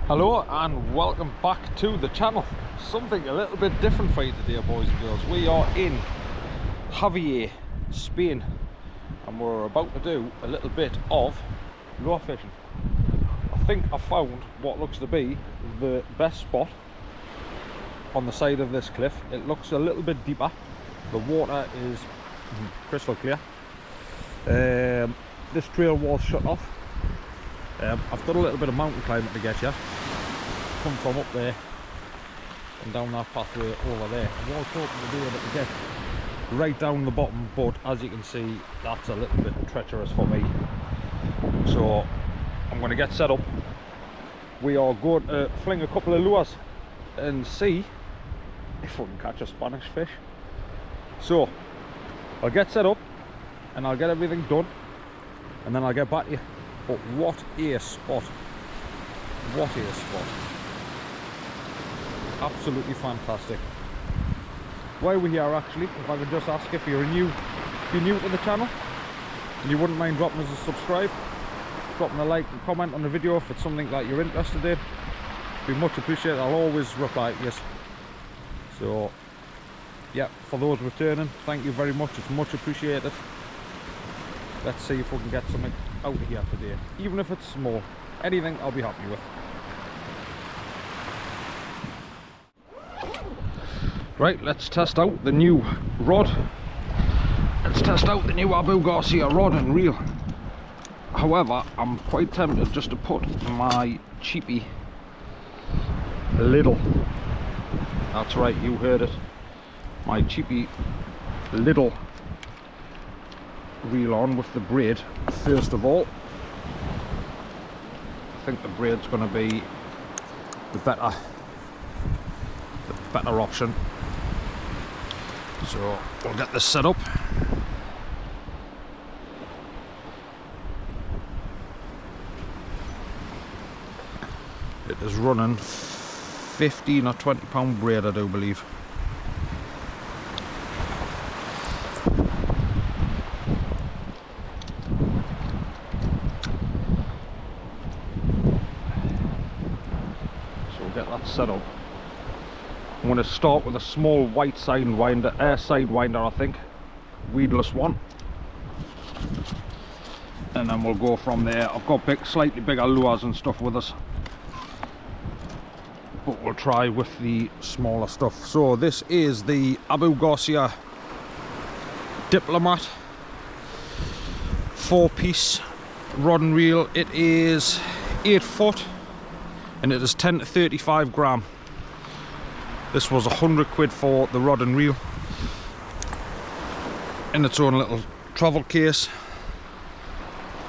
Hello and welcome back to the channel. Something a little bit different for you today, boys and girls. We are in Javier, Spain, and we're about to do a little bit of lure fishing. I think I found what looks to be the best spot on the side of this cliff. It looks a little bit deeper. The water is crystal clear. This trail was shut off. I've done a little bit of mountain climbing to get here. Come from up there and down that pathway over there. I was hoping to be able to get right down the bottom, but as you can see, that's a little bit treacherous for me. So I'm going to get set up. We are going to fling a couple of lures and see if we can catch a Spanish fish. So I'll get set up and I'll get everything done, and then I'll get back to you. But what a spot. What a spot. Absolutely fantastic. While we're here, actually, if I could just ask if you're new to the channel and you wouldn't mind dropping us a subscribe, dropping a like and comment on the video if it's something that you're interested in, it'd be much appreciated. I'll always reply to you. So yeah, for those returning, thank you very much. It's much appreciated. Let's see if we can get something out of here today, even if it's small. Anything I'll be happy with. Right, let's test out the new rod. Let's test out the new Abu Garcia rod and reel. However, I'm quite tempted just to put my cheapy little, that's right, you heard it, my cheapy little reel on with the braid first of all. I think the braid's going to be the better option. So we'll get this set up. It is running 15 or 20 pound braid, I do believe. Get that set up. I'm going to start with a small white sidewinder, I think, weedless one, and then we'll go from there. I've got slightly bigger lures and stuff with us, but we'll try with the smaller stuff. So this is the Abu Garcia Diplopat 4-piece rod and reel. It is 8 foot. And it is 10 to 35 gram. This was 100 quid for the rod and reel in its own little travel case.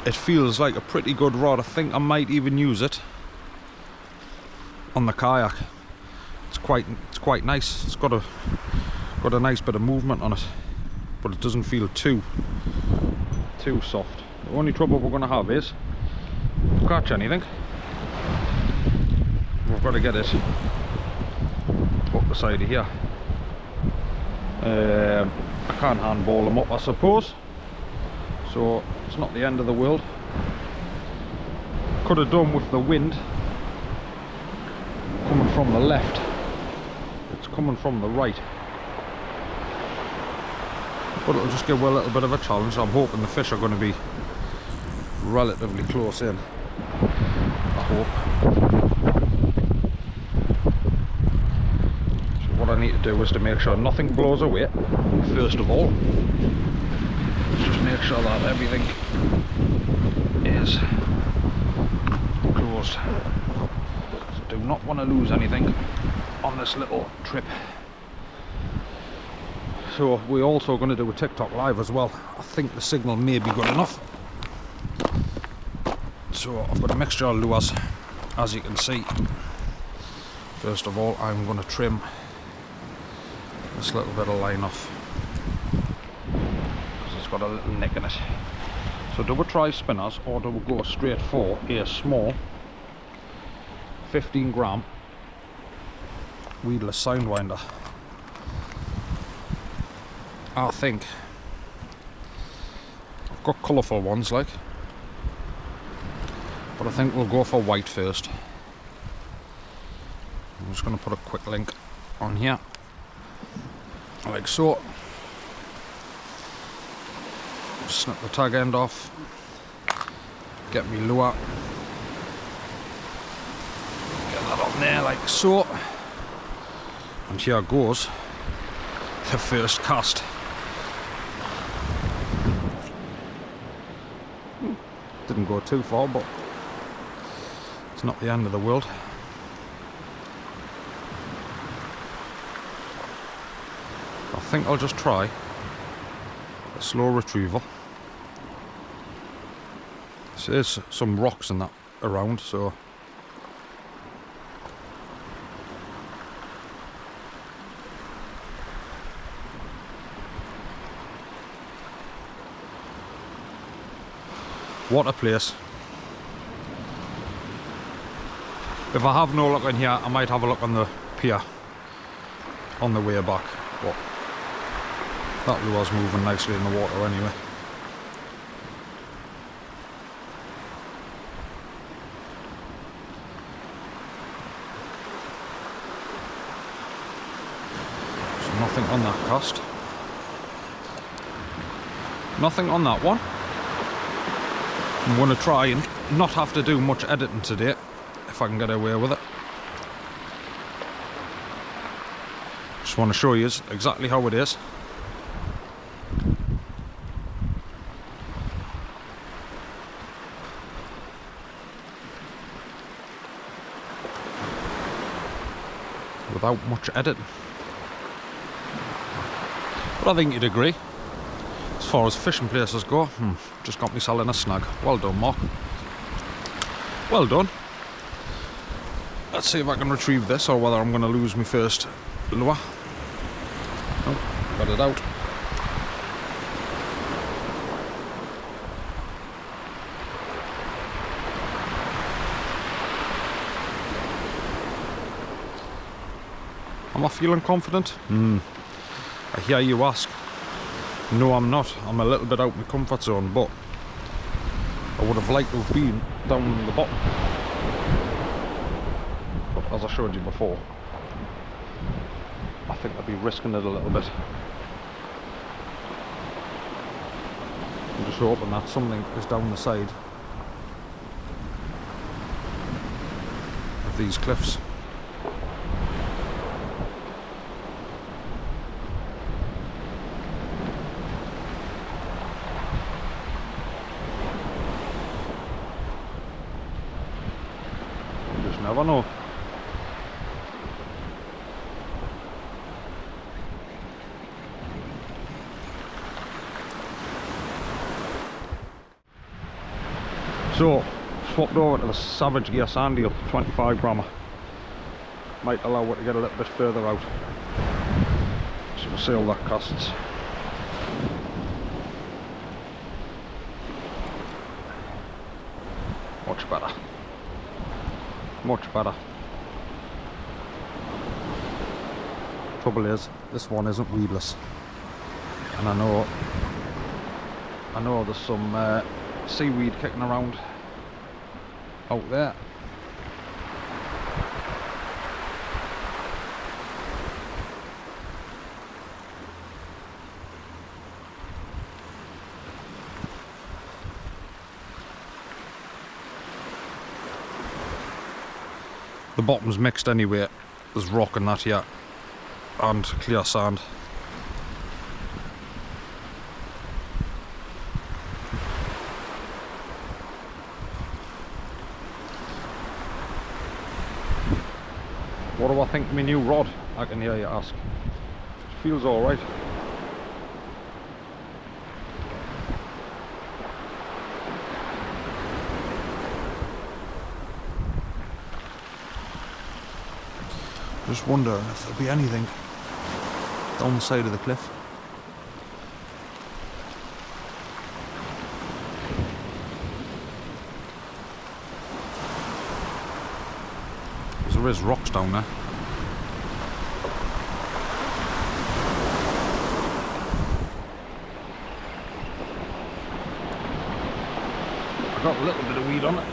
It feels like a pretty good rod. I think I might even use it on the kayak. It's quite nice. It's got a nice bit of movement on it, but it doesn't feel too soft. The only trouble we're going to have is catch anything. We've got to get it up the side of here. I can't handball them up, I suppose, so it's not the end of the world. Could have done with the wind coming from the left. It's coming from the right, but it'll just give a little bit of a challenge. I'm hoping the fish are going to be relatively close in. I hope. What I need to do is to make sure nothing blows away first of all. Just make sure that everything is closed. So do not want to lose anything on this little trip. So we're also going to do a TikTok live as well. I think the signal may be good enough. So I've got a mixture of lures, as you can see. First of all, I'm going to trim this little bit of line off because it's got a little nick in it. So do we try spinners or do we go straight for a small 15 gram weedless sidewinder? I think I've got colourful ones, like, but I think we'll go for white first. I'm just going to put a quick link on here, like so. Just snip the tag end off, get me lure, get that on there like so, and here goes the first cast. Didn't go too far, but it's not the end of the world. I think I'll just try a slow retrieval. There's some rocks and that around, so what a place. If I have no luck in here, I might have a look on the pier on the way back, but that lure's moving nicely in the water anyway. So nothing on that cast. Nothing on that one. I'm going to try and not have to do much editing today, if I can get away with it. Just want to show you exactly how it is. Without much editing. But I think you'd agree. As far as fishing places go, just got me selling a snag. Well done, Mark. Well done. Let's see if I can retrieve this or whether I'm going to lose my first lure. Oh, got it out. Am I feeling confident? I hear you ask. No, I'm not. I'm a little bit out of my comfort zone, but I would have liked to have been down in the bottom. But as I showed you before, I think I'd be risking it a little bit. I'm just hoping that something is down the side of these cliffs. Never know. So, swapped over to the Savage Gear sand eel, 25 grammer. Might allow it to get a little bit further out. So we'll see how that casts. Much better. Much better. Trouble is, this one isn't weedless, and I know there's some seaweed kicking around out there. The bottom's mixed anyway. There's rock and that here, and clear sand. What do I think of my new rod? I can hear you ask. It feels alright. Just wonder if there'll be anything down the side of the cliff. Because there is rocks down there. I got a little bit of weed on it.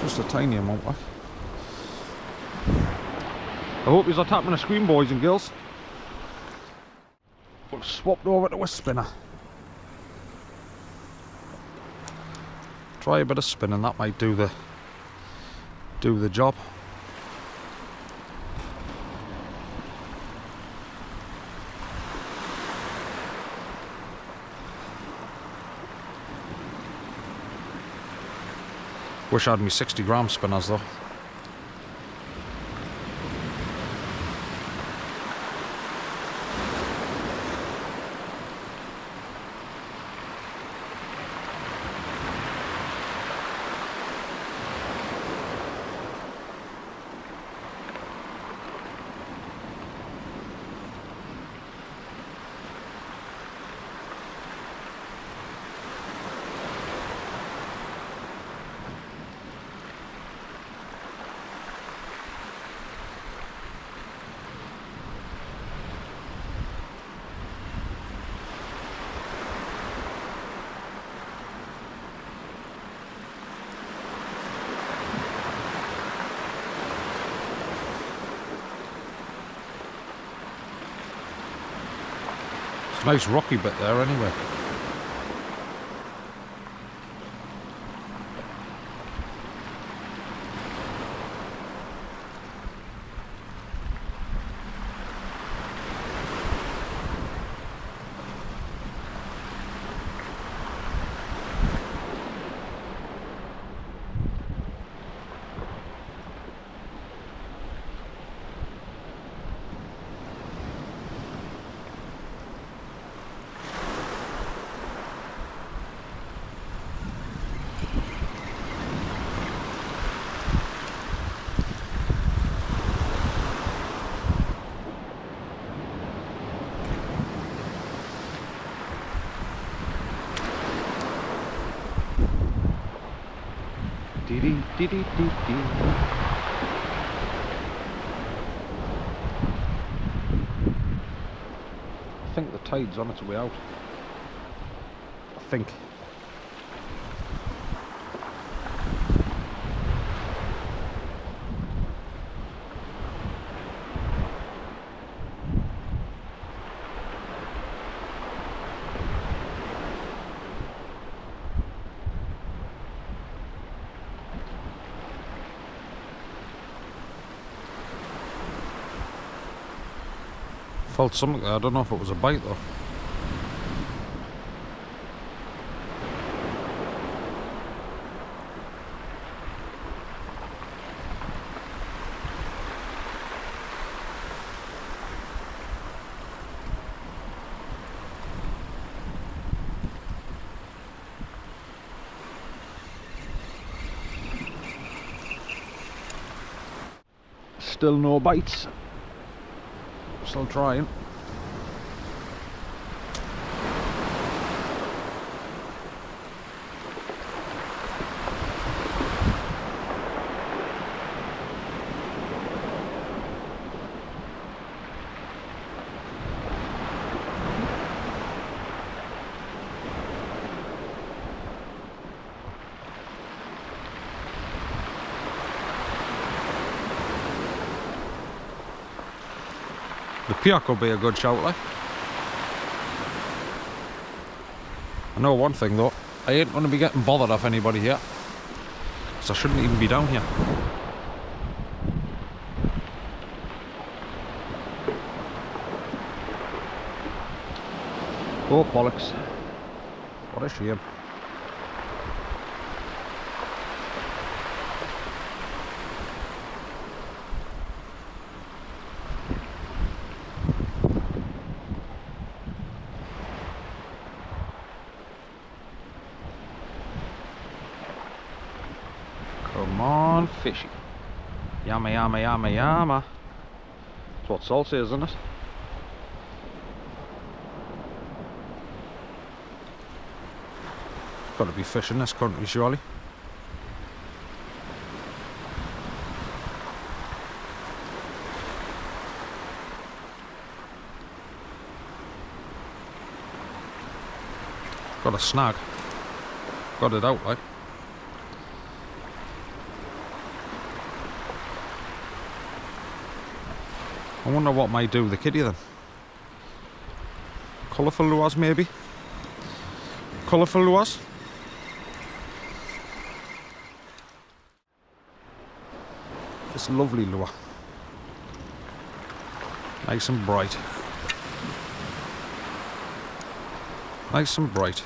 Just a tiny amount, like. I hope you're tapping a screen, boys and girls. We've swapped over to a spinner. Try a bit of spinning, that might do the job. Wish I had me 60-gram spinners though. Nice rocky bit there anyway. I think the tide's on its way out. I think. Felt something there, I don't know if it was a bite though. Still no bites. Still trying. The piak will be a good shout, like. I know one thing though, I ain't going to be getting bothered off anybody here, because I shouldn't even be down here. Oh bollocks, what a shame. Come on, fishy. Yama, yama, yama, yama. That's what salt says, isn't it? Got to be fish in this country, surely. Got a snag. Got it out, like. I wonder what might do with the kitty then. Colourful lures maybe? Colourful lures? This lovely lure. Nice and bright. Nice and bright.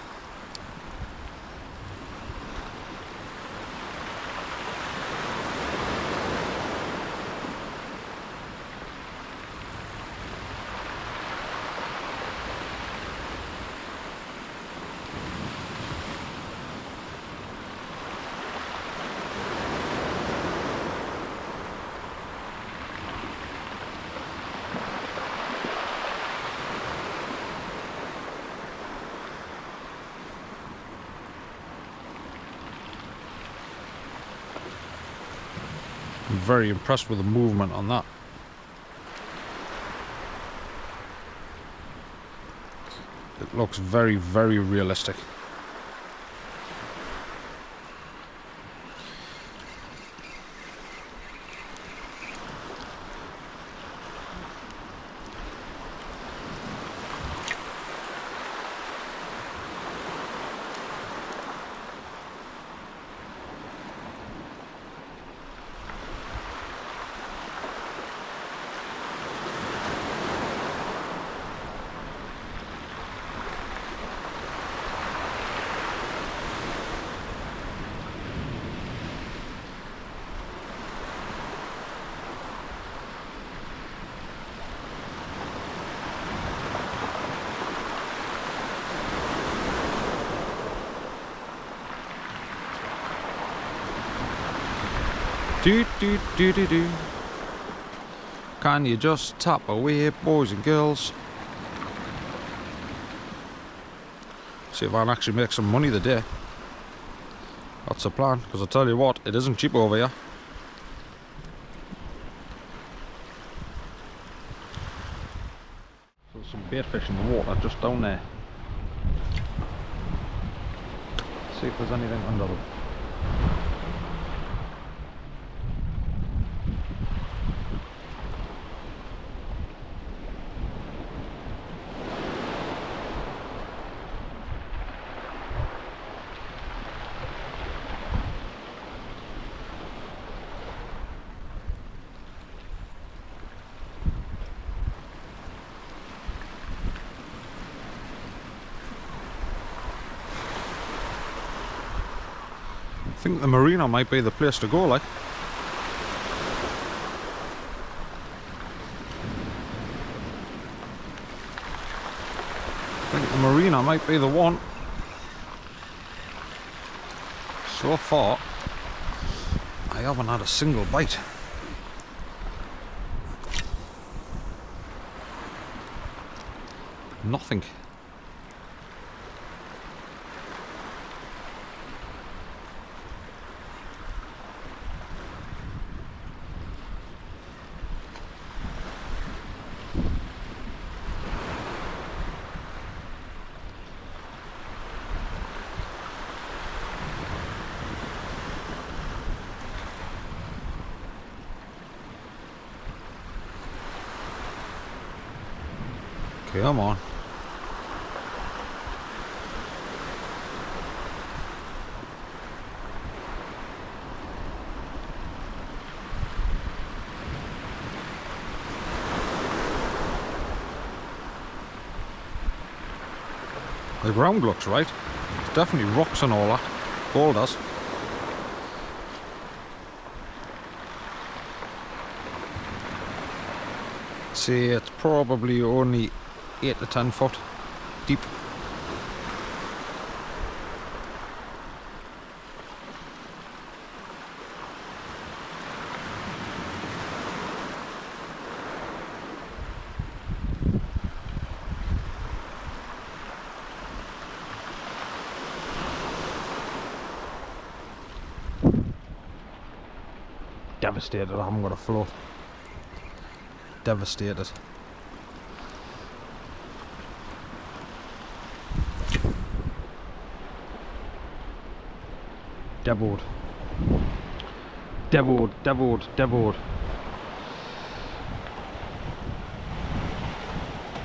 I'm very impressed with the movement on that. It looks very, very realistic. Do do do do do. Can you just tap away, boys and girls? See if I can actually make some money today. That's the plan, because I tell you what, it isn't cheap over here. So there's some bait fish in the water just down there. See if there's anything under them. I think the marina might be the place to go, like. I think the marina might be the one. So far, I haven't had a single bite. Nothing. Come on. The ground looks right. It's definitely rocks and all that. Boulders. See, it's probably only 8 to 10 foot deep. Devastated I haven't got a float. Devastated. Devilled. Devilled, devilled, devilled.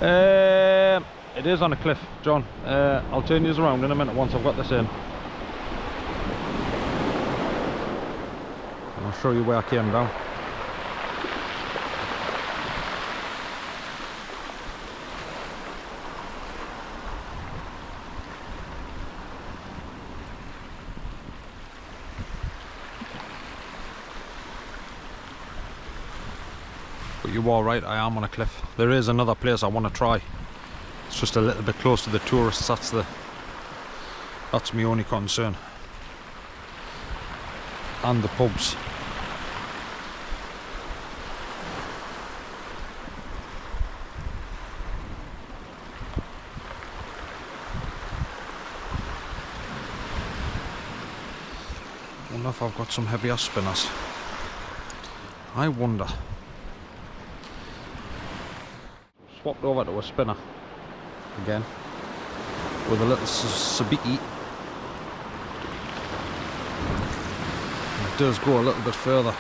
It is on a cliff, John. I'll turn you around in a minute once I've got this in. And I'll show you where I came down. But you are right, I am on a cliff. There is another place I want to try. It's just a little bit close to the tourists. That's my only concern. And the pubs. I wonder if I've got some heavier spinners. I wonder. Swapped over to a spinner again with a little sabiki. It does go a little bit further.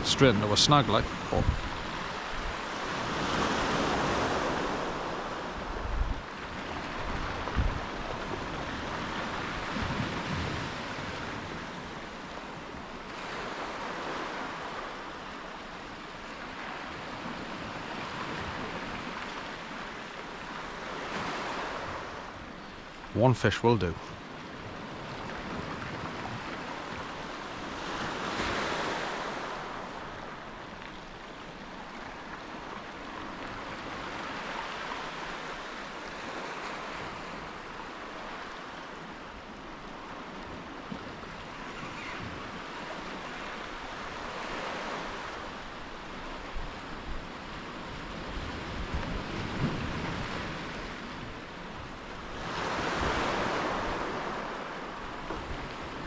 Straight into a snag like. Oh. One fish will do.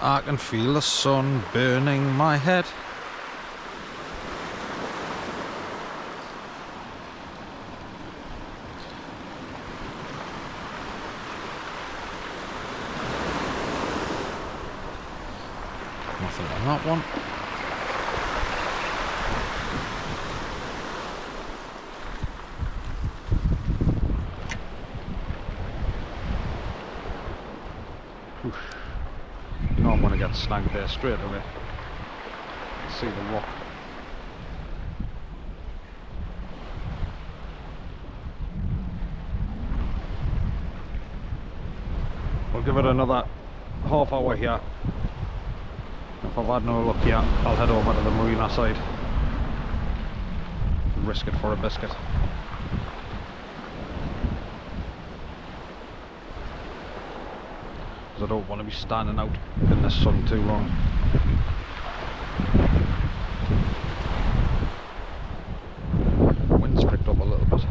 I can feel the sun burning my head. Nothing on that one. Whoosh. You know I'm going to get snagged there straight away. See the rock. We'll give it another half hour here. If I've had no luck here, I'll head over to the marina side. Risk it for a biscuit. I don't want to be standing out in the sun too long. Wind's picked up a little bit.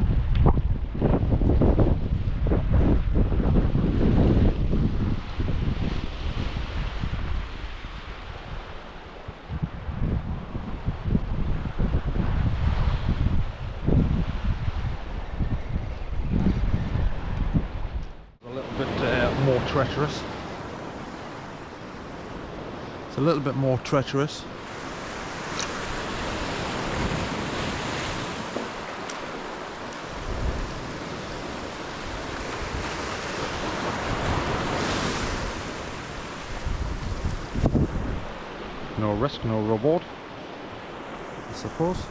A little bit more treacherous. It's a little bit more treacherous. No risk, no reward, I suppose.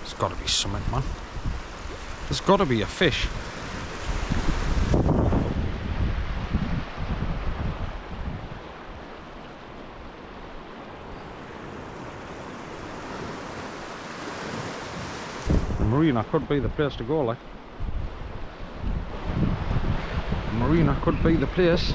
There's got to be something, man. There's got to be a fish. The marina could be the place to go, like. The marina could be the place.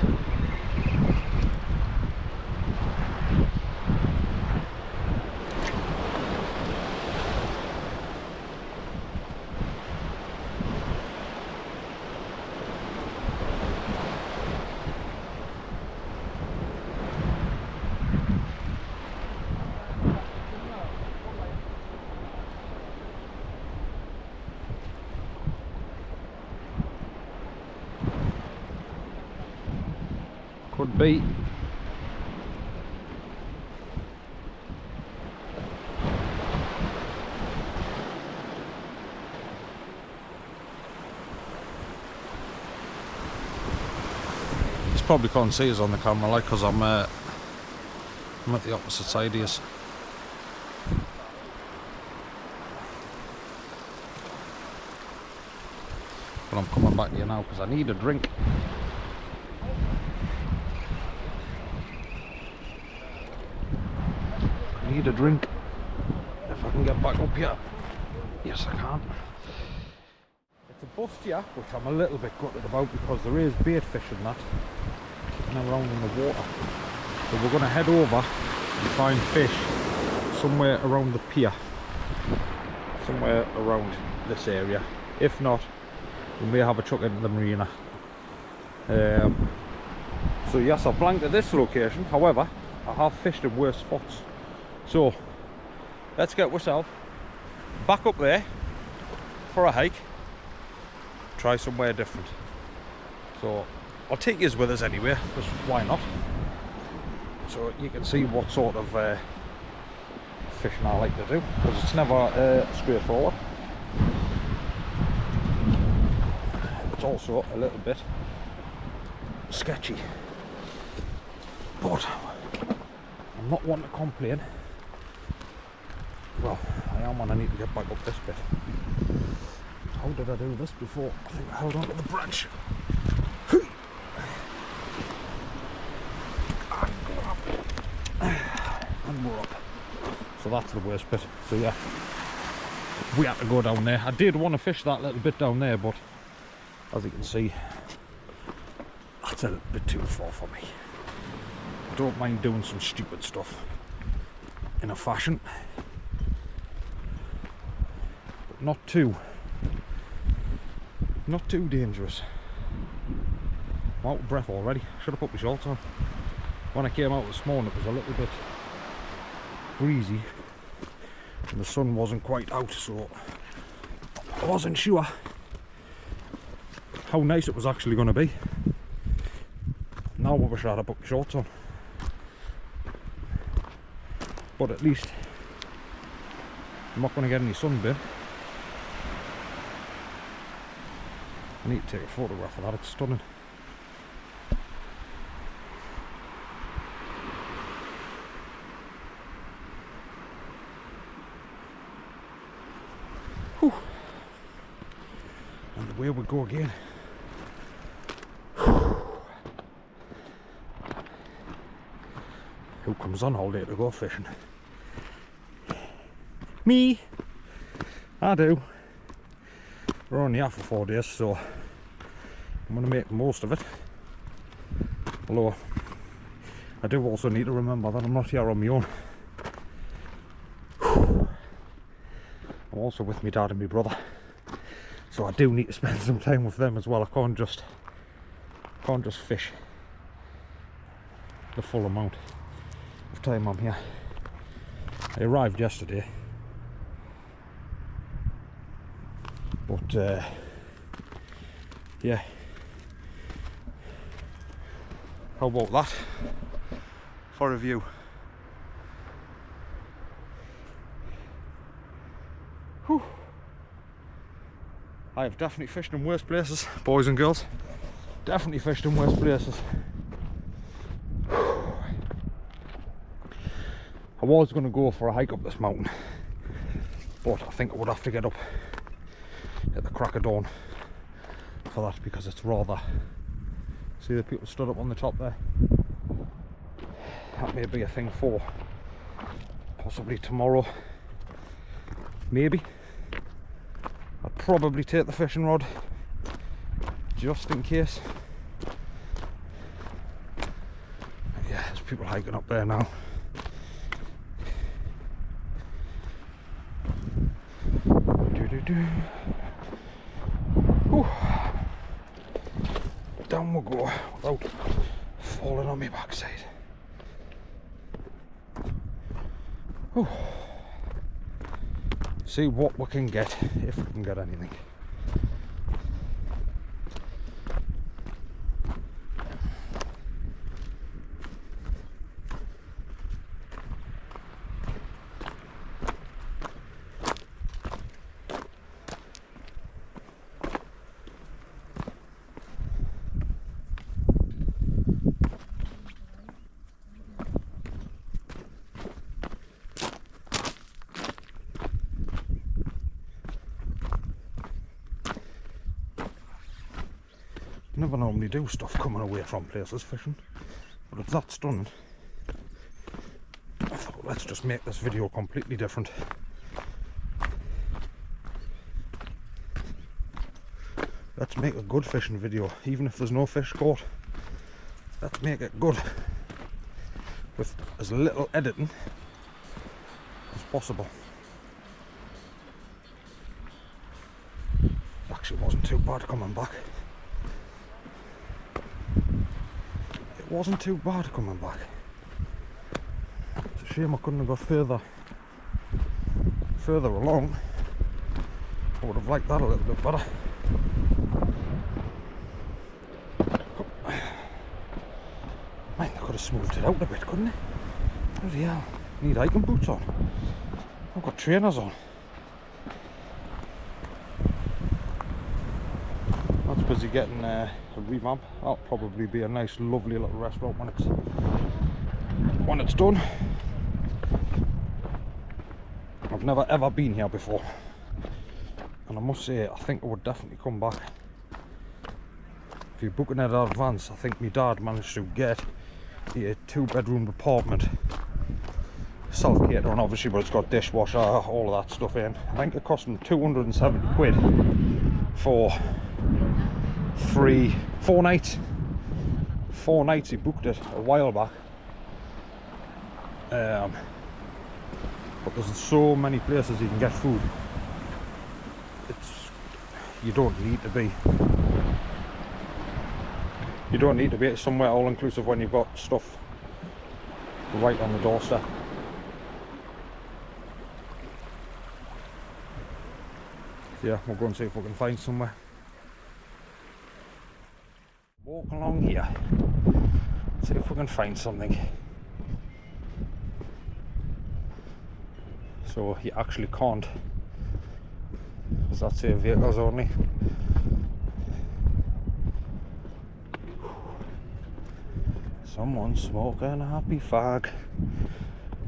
Could be. You probably can't see us on the camera, like, because I'm at the opposite side of us. But I'm coming back here now because I need a drink. I need a drink. If I can get back up here. Yes, I can. It's a bust here, which I'm a little bit gutted about because there is bait fish and that kicking around in the water. So we're going to head over and find fish somewhere around the pier. Somewhere around this area. If not, we may have a chuck into the marina. So yes, I've blanked at this location. However, I have fished in worse spots. So let's get ourselves back up there for a hike. Try somewhere different. So I'll take you with us anyway, because why not? So you can see what sort of fishing I like to do, because it's never straightforward. It's also a little bit sketchy, but I'm not one to complain. Well, I am when I need to get back up this bit. How did I do this before? I think I held on to the branch. And we're up. So that's the worst bit. So yeah, we had to go down there. I did want to fish that little bit down there, but as you can see, that's a little bit too far for me. I don't mind doing some stupid stuff in a fashion, but not too dangerous. I'm out of breath already. Should have put my shorts on. When I came out this morning, it was a little bit breezy and the sun wasn't quite out, so I wasn't sure how nice it was actually going to be. Now I wish I had put my shorts on, but at least I'm not going to get any sunburn. I need to take a photograph of that, it's stunning. Whew. And away we go again. Who comes on holiday to go fishing? Me! I do. We're only here for 4 days, so I'm going to make the most of it. Although I do also need to remember that I'm not here on my own. I'm also with my dad and my brother, so I do need to spend some time with them as well. I can't just fish the full amount of time I'm here. I arrived yesterday, but yeah, how about that for a view? Whew. I have definitely fished in worse places, boys and girls. Definitely fished in worse places. I was going to go for a hike up this mountain, but I think I would have to get up at the crack of dawn for that, because it's rather... See the people stood up on the top there? That may be a thing for possibly tomorrow. Maybe. I'd probably take the fishing rod just in case. Yeah, there's people hiking up there now. Whew. Down we go without falling on my backside. Whew. See what we can get, if we can get anything. never normally do stuff coming away from places fishing, but it's that stunning. I thought, let's just make this video completely different. Let's make a good fishing video, even if there's no fish caught. Let's make it good, with as little editing as possible. Actually, it wasn't too bad coming back. It wasn't too bad coming back. It's a shame I couldn't have got further along. I would have liked that a little bit better. Man, I could have smoothed it out a bit, couldn't it? Bloody hell, I need hiking boots on. I've got trainers on. That's busy getting a revamp. That'll probably be a nice, lovely little restaurant when it's done. I've never ever been here before, and I must say, I think I would definitely come back. If you're booking it in advance, I think my dad managed to get a 2-bedroom apartment, self-catering obviously, but it's got dishwasher, all of that stuff in. I think it cost him 270 quid for 4 nights. 4 nights. He booked it a while back. But there's so many places you can get food. You don't need to be somewhere all inclusive when you've got stuff right on the doorstep. So yeah, we'll go and see if we can find somewhere. Walk along here, see if we can find something. So you actually can't, does that say vehicles only? Someone's smoking a happy fag.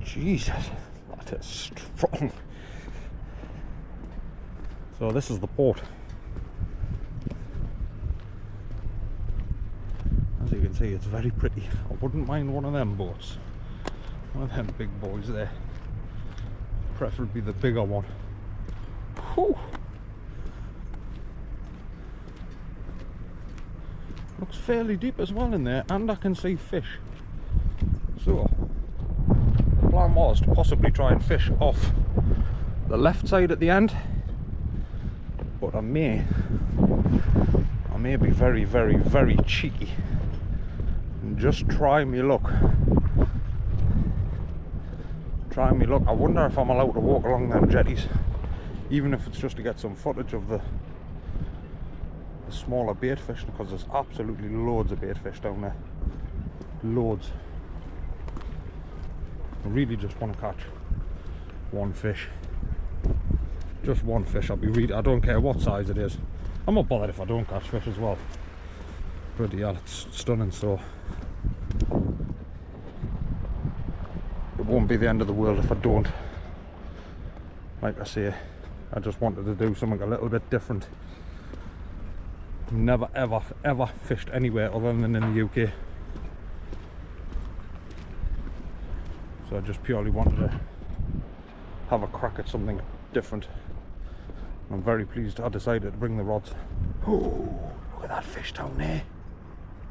Jesus, that is strong. So this is the port. As you can see, it's very pretty. I wouldn't mind one of them boats. One of them big boys there. Preferably the bigger one. Whew. Looks fairly deep as well in there, and I can see fish. So the plan was to possibly try and fish off the left side at the end, but I may be very, very, very cheeky and just try me luck. I wonder if I'm allowed to walk along them jetties, even if it's just to get some footage of the smaller bait fish, because there's absolutely loads of bait fish down there. Loads. I really just want to catch one fish. Just one fish. I don't care what size it is. I'm not bothered if I don't catch fish as well. Bloody hell, it's stunning. So it won't be the end of the world if I don't. Like I say, I just wanted to do something a little bit different. Never ever fished anywhere other than in the UK, so I just purely wanted to have a crack at something different. I'm very pleased I decided to bring the rods. Oh, look at that fish down there.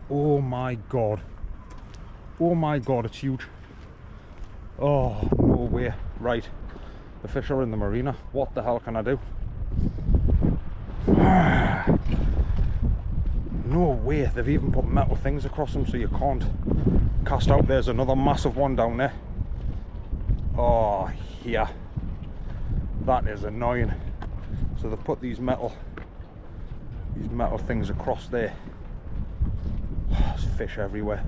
Oh my god, it's huge. Oh, no way. Right, the fish are in the marina. What the hell can I do? No way, they've even put metal things across them so you can't cast out. There's another massive one down there. Oh yeah, that is annoying. So they've put these metal things across there. There's fish everywhere.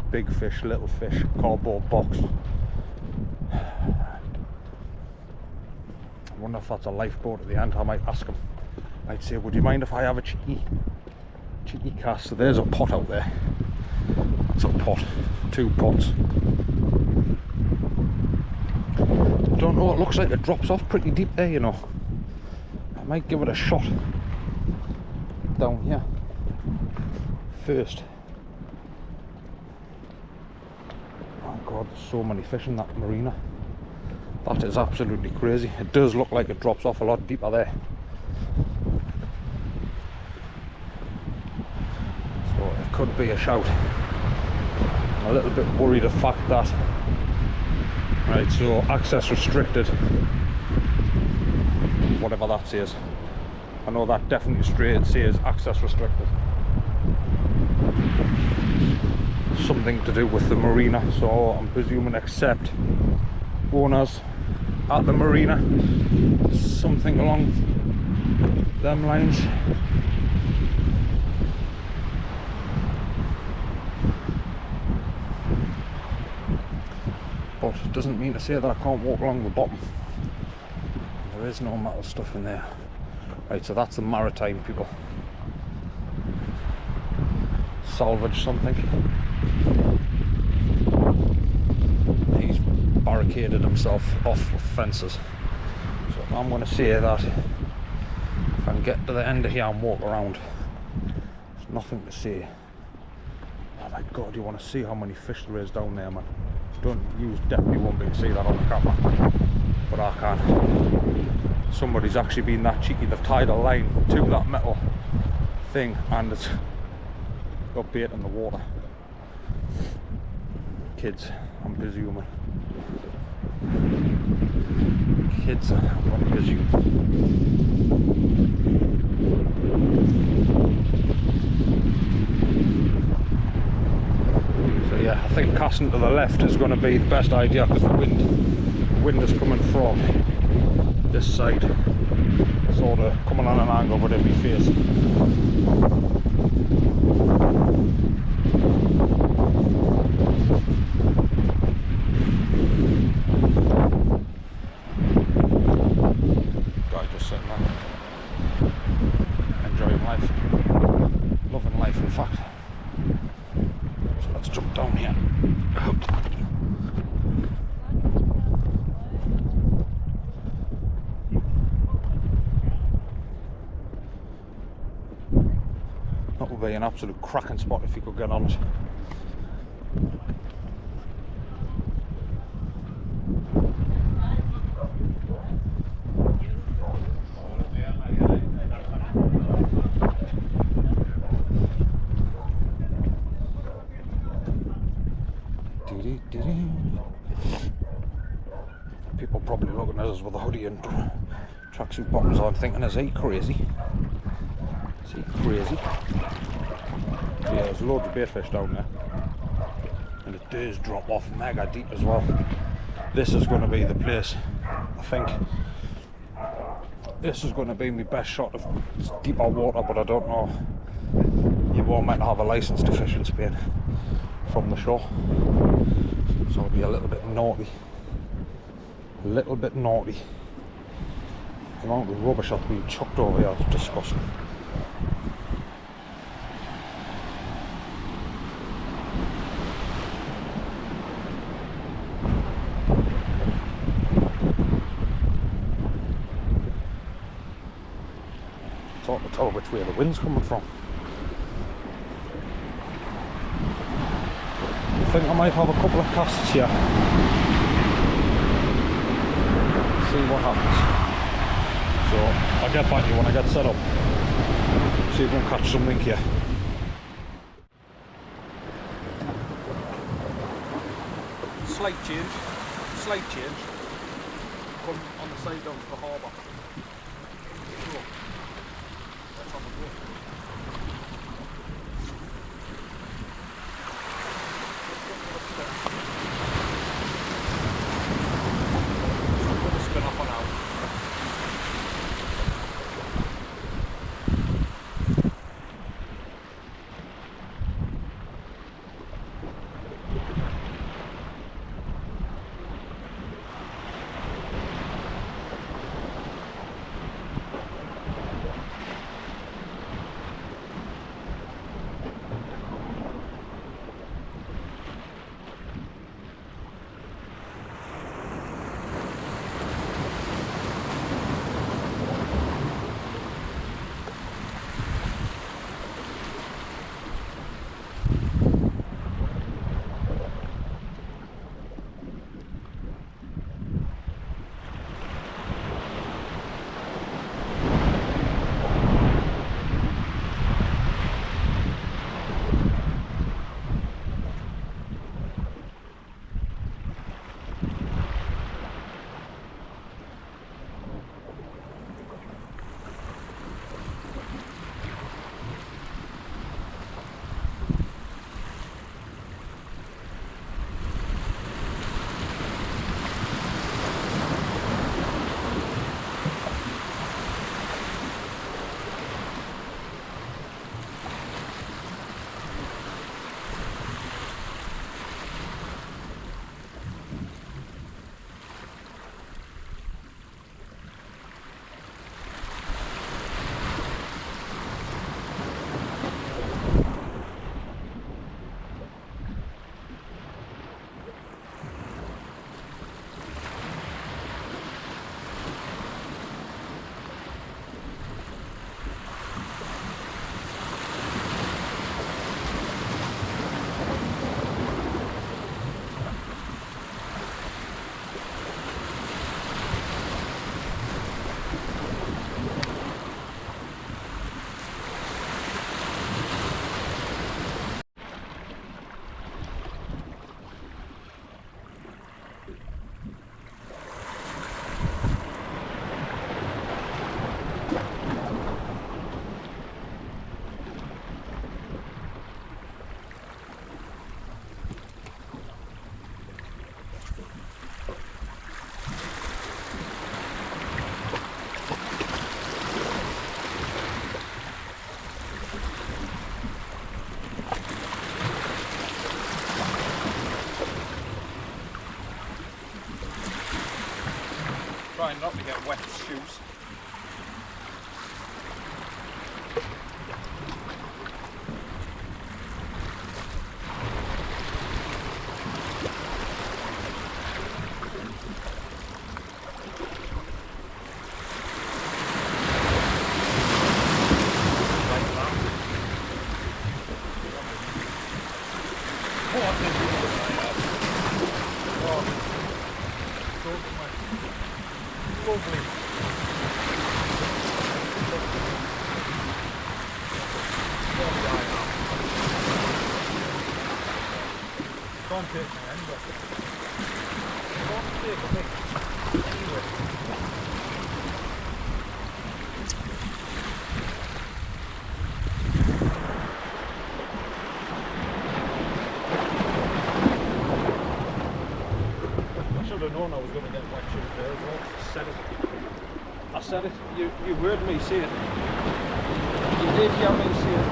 Big fish, little fish, cardboard box. I wonder if that's a lifeboat at the end. I might ask him. I'd say, would you mind if I have a cheeky cast? So there's a pot out there. That's a pot. 2 pots. Don't know, it looks like it drops off pretty deep there, you know. I might give it a shot down here. first. Oh god, there's so many fish in that marina. That is absolutely crazy. It does look like it drops off a lot deeper there. So it could be a shout. I'm a little bit worried the fact that, right, so access restricted, whatever that says. I know that definitely straight says access restricted. Something to do with the marina, so I'm presuming except owners at the marina, something along them lines. But it doesn't mean to say that I can't walk along the bottom. There is no metal stuff in there. Right, so that's the maritime people. Salvage something. He's barricaded himself off with fences. So I'm going to say that if I can get to the end of here and walk around, there's nothing to see. Oh my god, you want to see how many fish there is down there, man. You definitely won't be able to see that on the camera, but I can. Somebody's actually been that cheeky, they've tied a line to that metal thing and it's got bait in the water. Kids, I'm presuming. Kids, I'm going to presume. So yeah, I think casting to the left is going to be the best idea because the wind is coming from this side, sort of coming on an angle with every face. Guy just sitting there, enjoying life, loving life in fact. So let's jump down here. That would be an absolute cracking spot if you could get on it. People probably looking at us with a hoodie and tracksuit bottoms on thinking, is he crazy? Is he crazy? Yeah, there's loads of baitfish down there. And it does drop off mega deep as well. This is going to be the place, I think. This is going to be my best shot of deeper water, but I don't know. You won't meant to have a license to fish in Spain from the shore. So it'll be a little bit naughty. A little bit naughty. The amount of rubbish that's being chucked over here is disgusting. It's hard to tell which way the wind's coming from. I think I might have a couple of casts here. See what happens. So I'll get back to you when I get set up. See if we can catch something here. Slight change. Come on the side down to the harbour. So, let's have a go. Spin off on out. trying not to get wet shoes. Lovely. Don't take me anywhere. Don't take me anywhere. I should have known I was going to get wet shoes there as well. I said it. You heard me say it. You did hear me say it.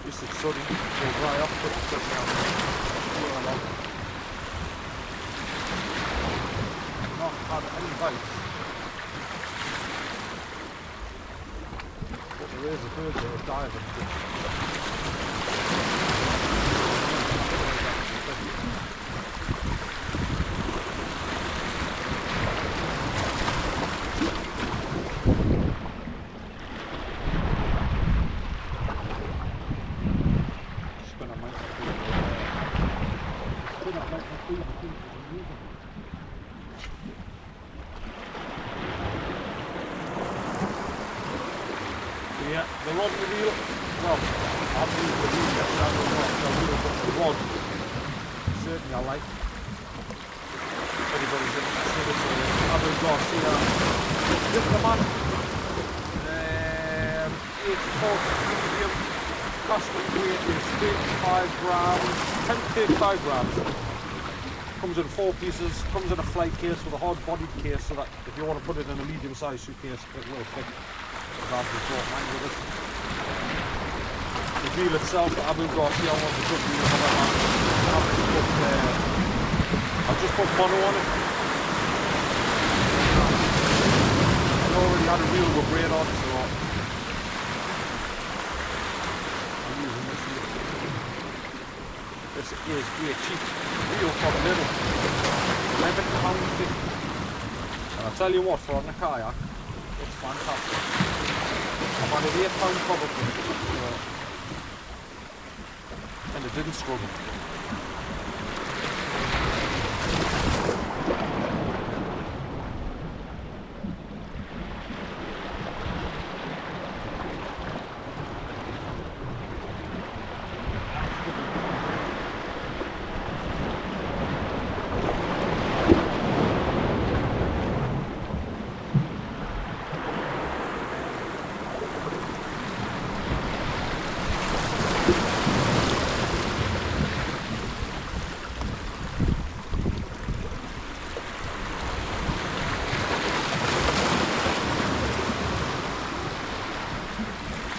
This is sunny, will dry off, but it's good now. Not had any bites. But there is a bird there diving. Yeah, the rod and the wheel, well, I've used the wheel yet, so I don't know the wheel, but the rod, certainly I like. Anybody's interested in the other Garcia Diplopat, 8-foot medium, plastic weight is 35 grams, 10 to 35 grams. Comes in 4 pieces, comes in a flight case with a hard bodied case so that if you want to put it in a medium sized suitcase it will fit. The wheel itself, the Abu Garcia was a good wheel, I've just put mono on it. I already had a wheel with braid on, so I'm using this wheel. This is great cheap wheel for the middle, £11.50. And I'll tell you what, for on the kayak, it's fantastic. I'm on an £8 probably, and it didn't struggle.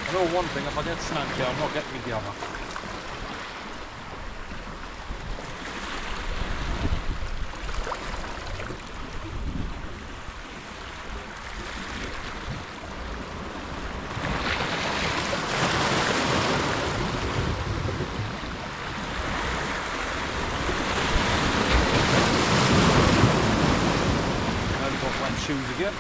I know one thing, if I get snagged here, I'm not getting me camera. And I've got wet shoes again.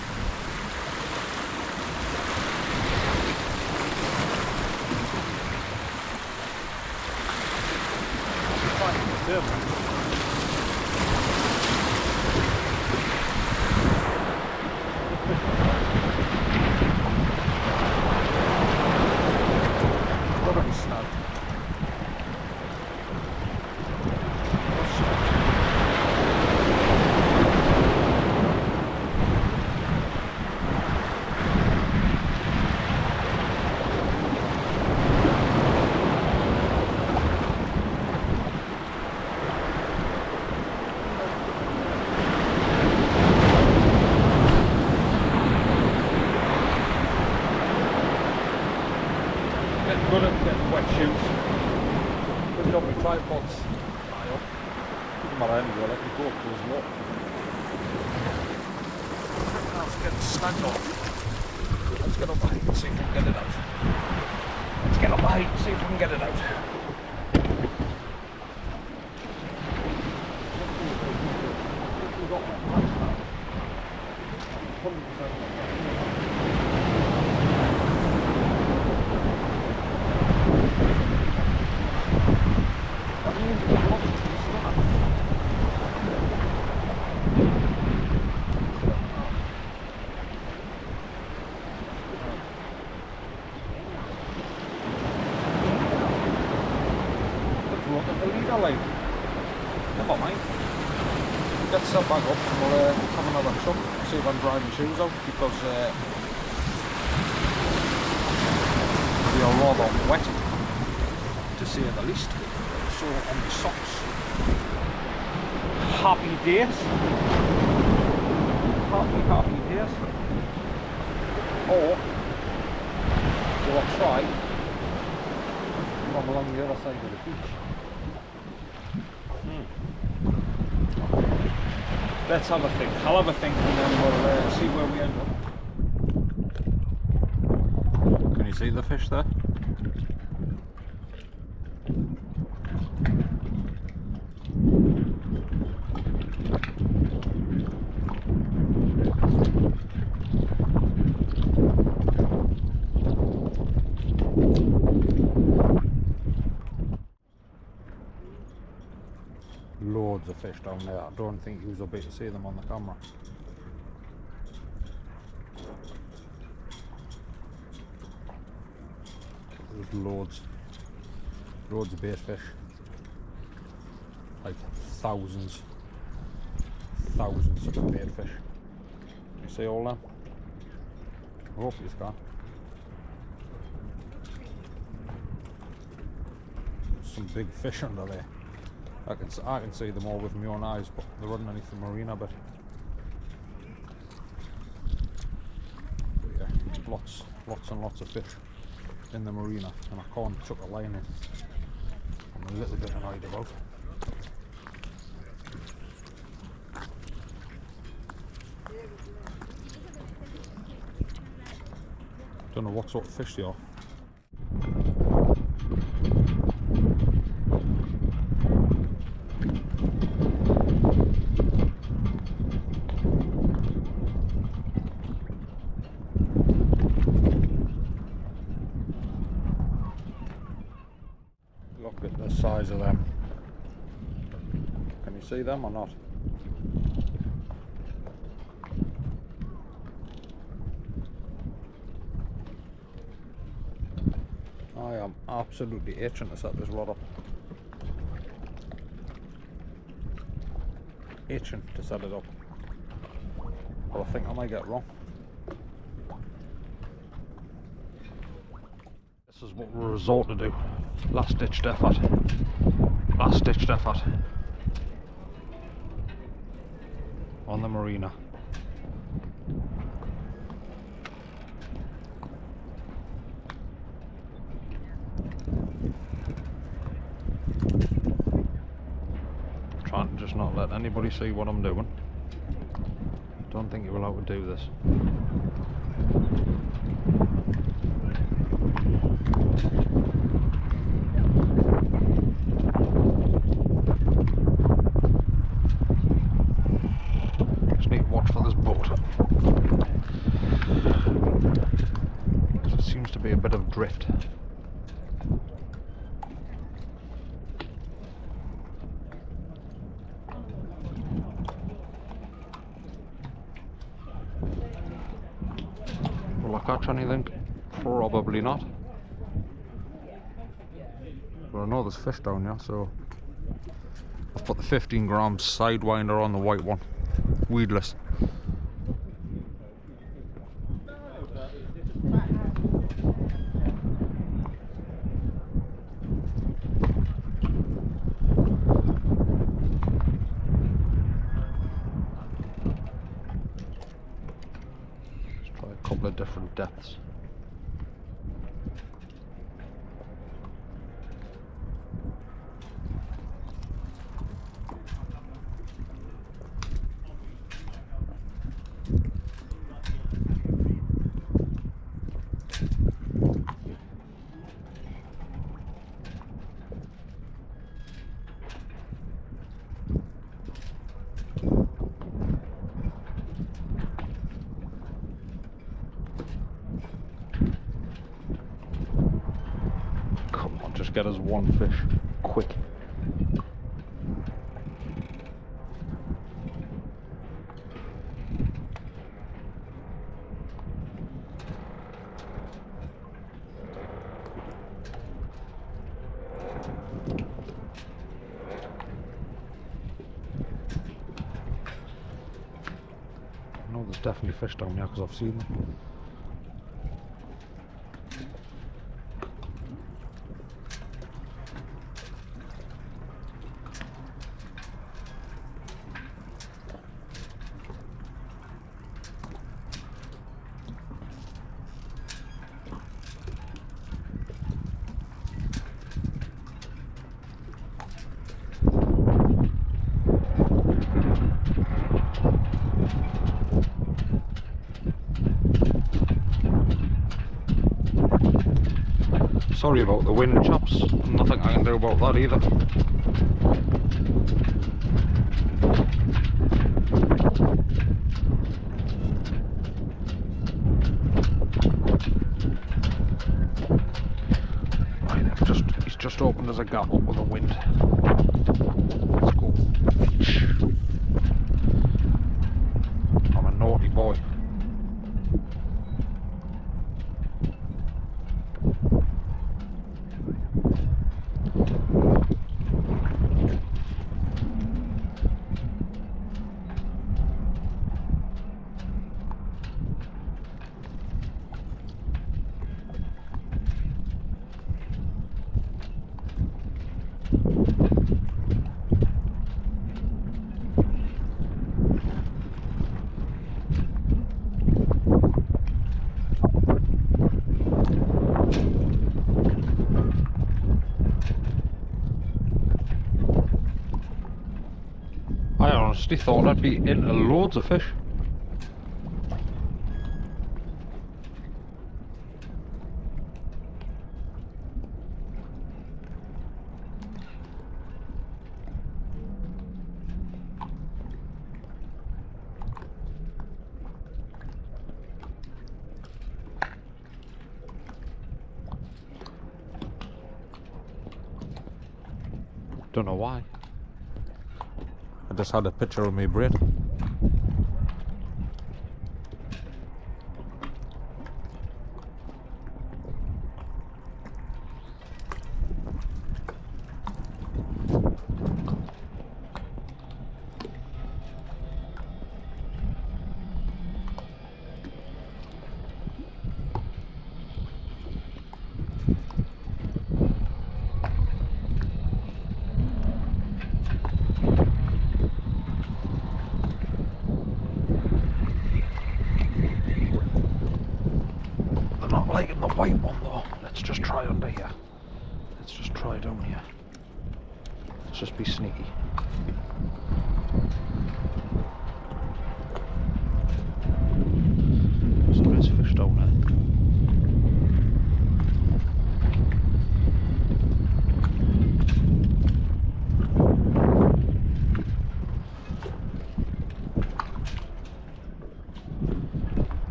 Gotta be snug. is low. Now it's getting snagged on. Let's get up the height and see if we can get it out. Let's get up the height and see if we can get it out. Never mind. Get set back up and we'll have another chuck, see if I can dry my shoes out, because they are rather wet, to say the least. So on the socks, happy days. Happy days. Or we'll try from along the other side of the beach. Let's have a think. I'll have a think and then we'll see where we end up. Can you see the fish there? Loads of fish down there. I don't think you will be able to see them on the camera. There's loads of bait fish, like thousands of bait fish. You see all them? I hope you can. There's some big fish under there. I can see them all with my own eyes, but they're underneath the marina bit. But yeah, lots and lots of fish in the marina, and I can't chuck a line in. I'm a little bit annoyed about. Don't know what sort of fish they are. Look at the size of them. Can you see them or not? I am absolutely itching to set this rod up. Itching to set it up. But I think I might get it wrong. This is what we'll resort to do. Last ditched effort. Last ditched effort. On the marina. Trying to just not let anybody see what I'm doing. Don't think you're allowed to do this. Just need to watch for this boat. There seems to be a bit of drift. Will I catch anything? Probably not. But I know there's fish down here, so I've put the 15 gram sidewinder on the white one, weedless. Let's try a couple of different depths. get us one fish, quick. I know there's definitely fish down here because I've seen them. Sorry about the wind, chaps. Nothing I can do about that either. Right, he's just opened as a gap up with the wind. Let's go. I'm a naughty boy. I honestly thought I'd be into loads of fish. Don't know why. I just had a picture of me brain. Not liking the white one though. Let's just try under here. Let's just try down here. Let's just be sneaky. So there's fish down there.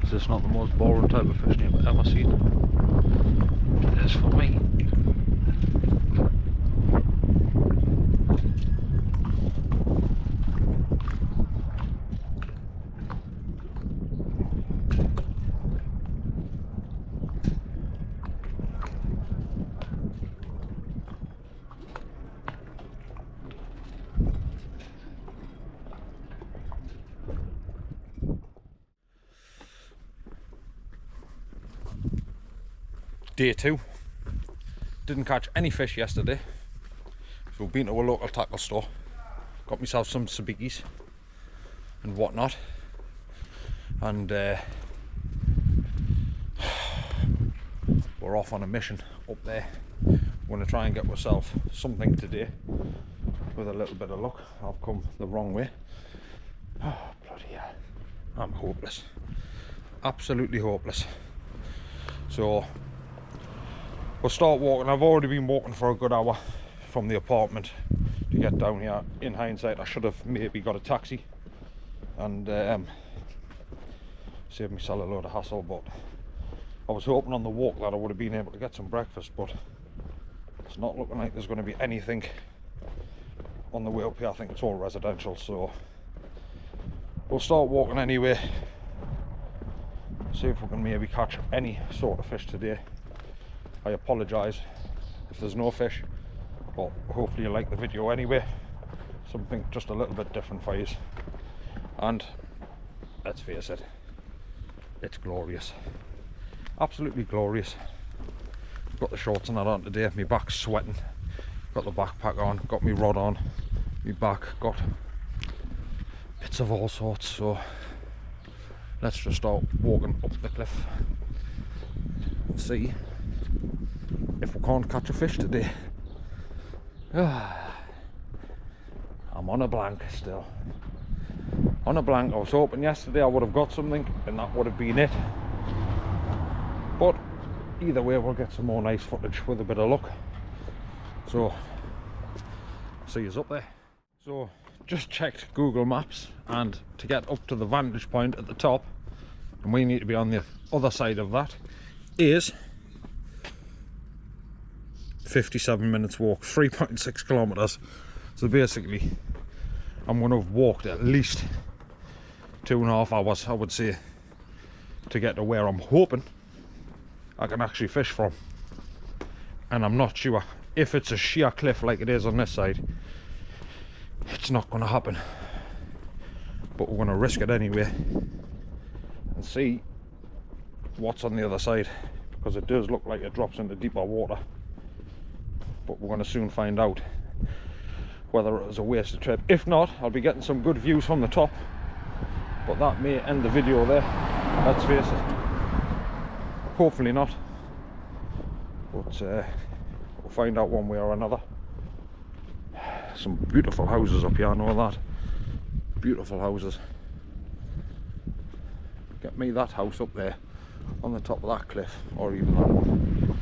This is not the most boring type of fishing I've ever seen. It is for me. Day 2. Didn't catch any fish yesterday, so been to a local tackle store, got myself some sabikis and whatnot, and we're off on a mission up there. We're going to try and get myself something today. With a little bit of luck, I've come the wrong way. Oh, bloody hell. I'm hopeless. Absolutely hopeless. So we'll start walking. I've already been walking for a good hour from the apartment to get down here. In hindsight, I should have maybe got a taxi and saved myself a load of hassle, but I was hoping on the walk that I would have been able to get some breakfast, but it's not looking like there's going to be anything on the way up here. I think it's all residential, so we'll start walking anyway, see if we can maybe catch any sort of fish today. I apologise if there's no fish, but hopefully you like the video anyway. Something just a little bit different for you. And let's face it, it's glorious. Absolutely glorious. Got the shorts and that on today, my back's sweating. Got the backpack on, got my rod on, my back, got bits of all sorts. So let's just start walking up the cliff and see if we can't catch a fish today. I'm on a blank still. On a blank. I was hoping yesterday I would have got something and that would have been it. But either way, we'll get some more nice footage with a bit of luck. So see you up there. So just checked Google Maps, and to get up to the vantage point at the top, and we need to be on the other side of that, is 57 minutes walk, 3.6 kilometers. So basically I'm going to have walked at least 2.5 hours, I would say, to get to where I'm hoping I can actually fish from. And I'm not sure if it's a sheer cliff like it is on this side, it's not going to happen, but we're going to risk it anyway and see what's on the other side, because it does look like it drops into deeper water. But we're going to soon find out whether it was a wasted trip. If not, I'll be getting some good views from the top, but that may end the video there, let's face it. Hopefully not, but we'll find out one way or another. Some beautiful houses up here, I know that. Beautiful houses. Get me that house up there on the top of that cliff, or even that one.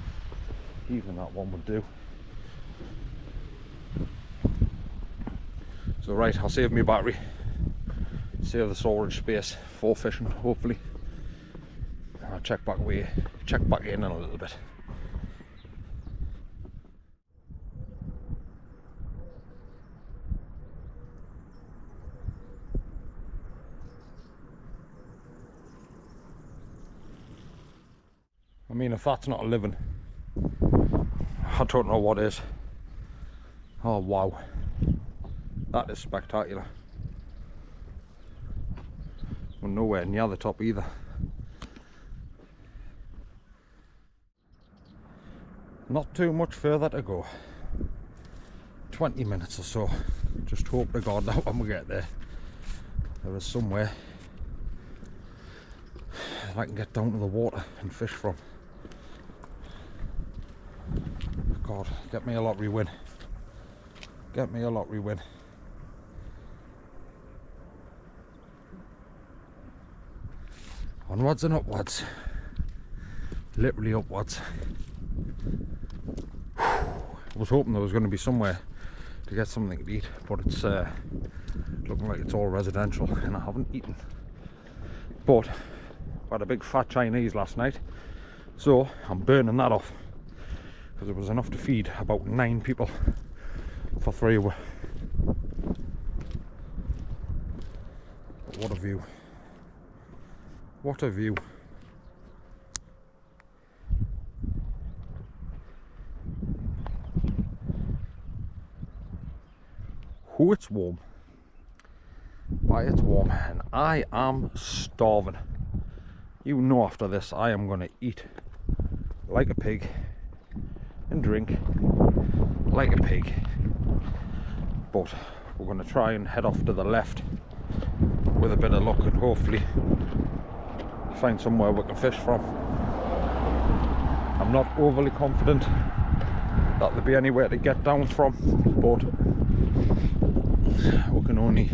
Even that one would do. So right, I'll save my battery, save the storage space for fishing, hopefully. I'll check back in a little bit. I mean, if that's not a living, I don't know what is. Oh wow, that is spectacular. We're nowhere near the top either. Not too much further to go. 20 minutes or so. Just hope to God that when we get there, there is somewhere that I can get down to the water and fish from. God, get me a lottery win. Get me a lottery win. Onwards and upwards. Literally upwards. I was hoping there was going to be somewhere to get something to eat, but it's looking like it's all residential and I haven't eaten. But I had a big fat Chinese last night, so I'm burning that off, because it was enough to feed about 9 people for 3 hours. What a view. What a view. Oh, it's warm. Why, it's warm, and I am starving. You know, after this I am going to eat like a pig and drink like a pig. But we're going to try and head off to the left with a bit of luck and hopefully find somewhere we can fish from. I'm not overly confident that there'll be anywhere to get down from, but we can only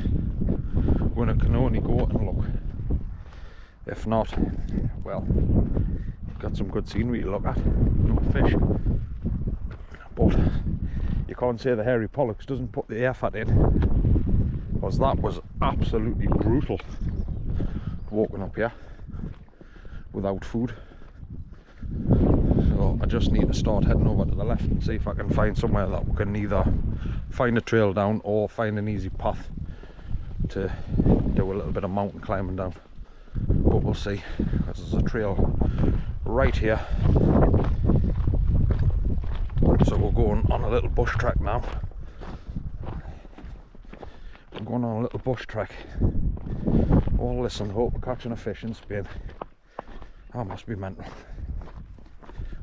go and look. If not, well, you've got some good scenery to look at, no fish. But you can't say the hairy pollux doesn't put the effort in, because that was absolutely brutal walking up here without food. So I just need to start heading over to the left and see if I can find somewhere that we can either find a trail down or find an easy path to do a little bit of mountain climbing down. But we'll see, because there's a trail right here. So we're going on a little bush track now. We're going on a little bush track. All this and hope we're catching a fish in Spain. That must be mental.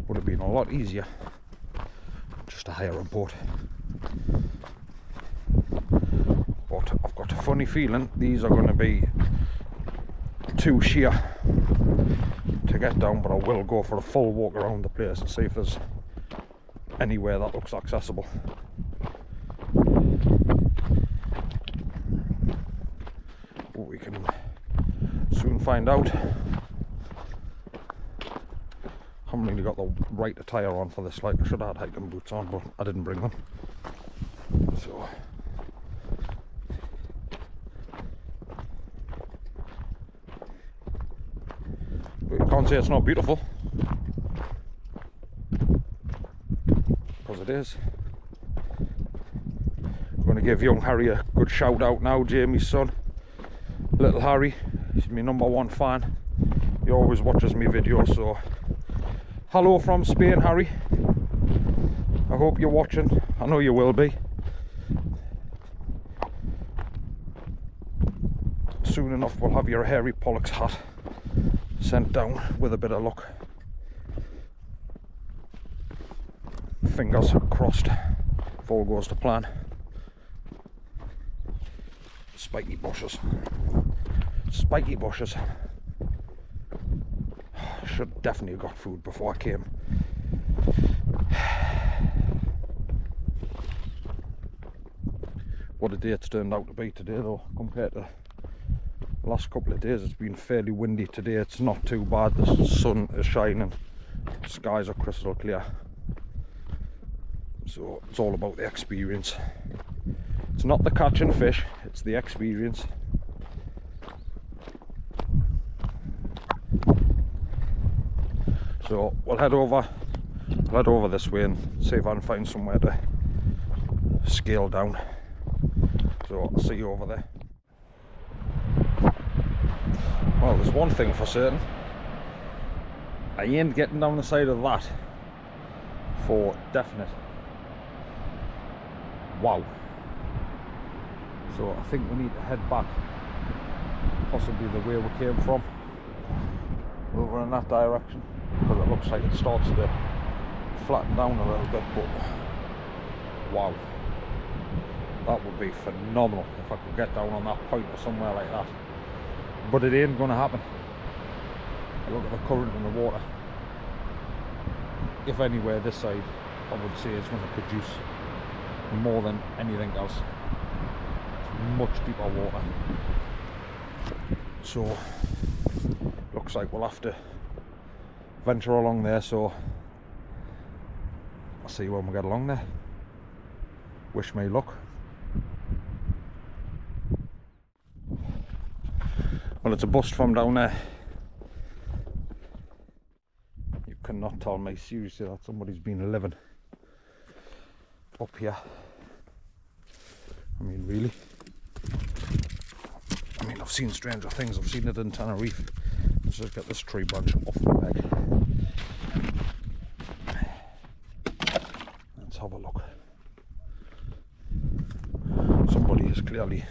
Would have been a lot easier just to hire a boat. But I've got a funny feeling these are going to be too sheer to get down, but I will go for a full walk around the place and see if there's anywhere that looks accessible. But we can soon find out. I haven't really got the right attire on for this, like I should have had hiking boots on, but I didn't bring them. So but you can't say it's not beautiful, because it is. I'm going to give young Harry a good shout out now, Jamie's son. Little Harry, he's my #1 fan. He always watches me videos, so hello from Spain, Harry. I hope you're watching. I know you will be. Soon enough we'll have your hairy pollux hat sent down with a bit of luck. Fingers crossed if all goes to plan. Spiky bushes. Spiky bushes. Should definitely have got food before I came. What a day it's turned out to be today though, compared to the last couple of days. It's been fairly windy today. It's not too bad. The sun is shining, the skies are crystal clear. So it's all about the experience. It's not the catching fish, it's the experience. So we'll head over this way and see if I can find somewhere to scale down. So I'll see you over there. Well, there's one thing for certain. I ain't getting down the side of that for definite. Wow. So I think we need to head back, possibly the way we came from, over in that direction, because it looks like it starts to flatten down a little bit. But wow, that would be phenomenal if I could get down on that point or somewhere like that. But it ain't going to happen. Look at the current in the water. If anywhere this side, I would say it's going to produce more than anything else. It's much deeper water. So looks like we'll have to venture along there, so I'll see you when we get along there. Wish me luck. Well, it's a bust from down there. You cannot tell me seriously that somebody's been living up here. I mean, really. I mean, I've seen stranger things. I've seen it in Tenerife. Let's just get this tree branch off my leg. Let's have a look. Somebody has clearly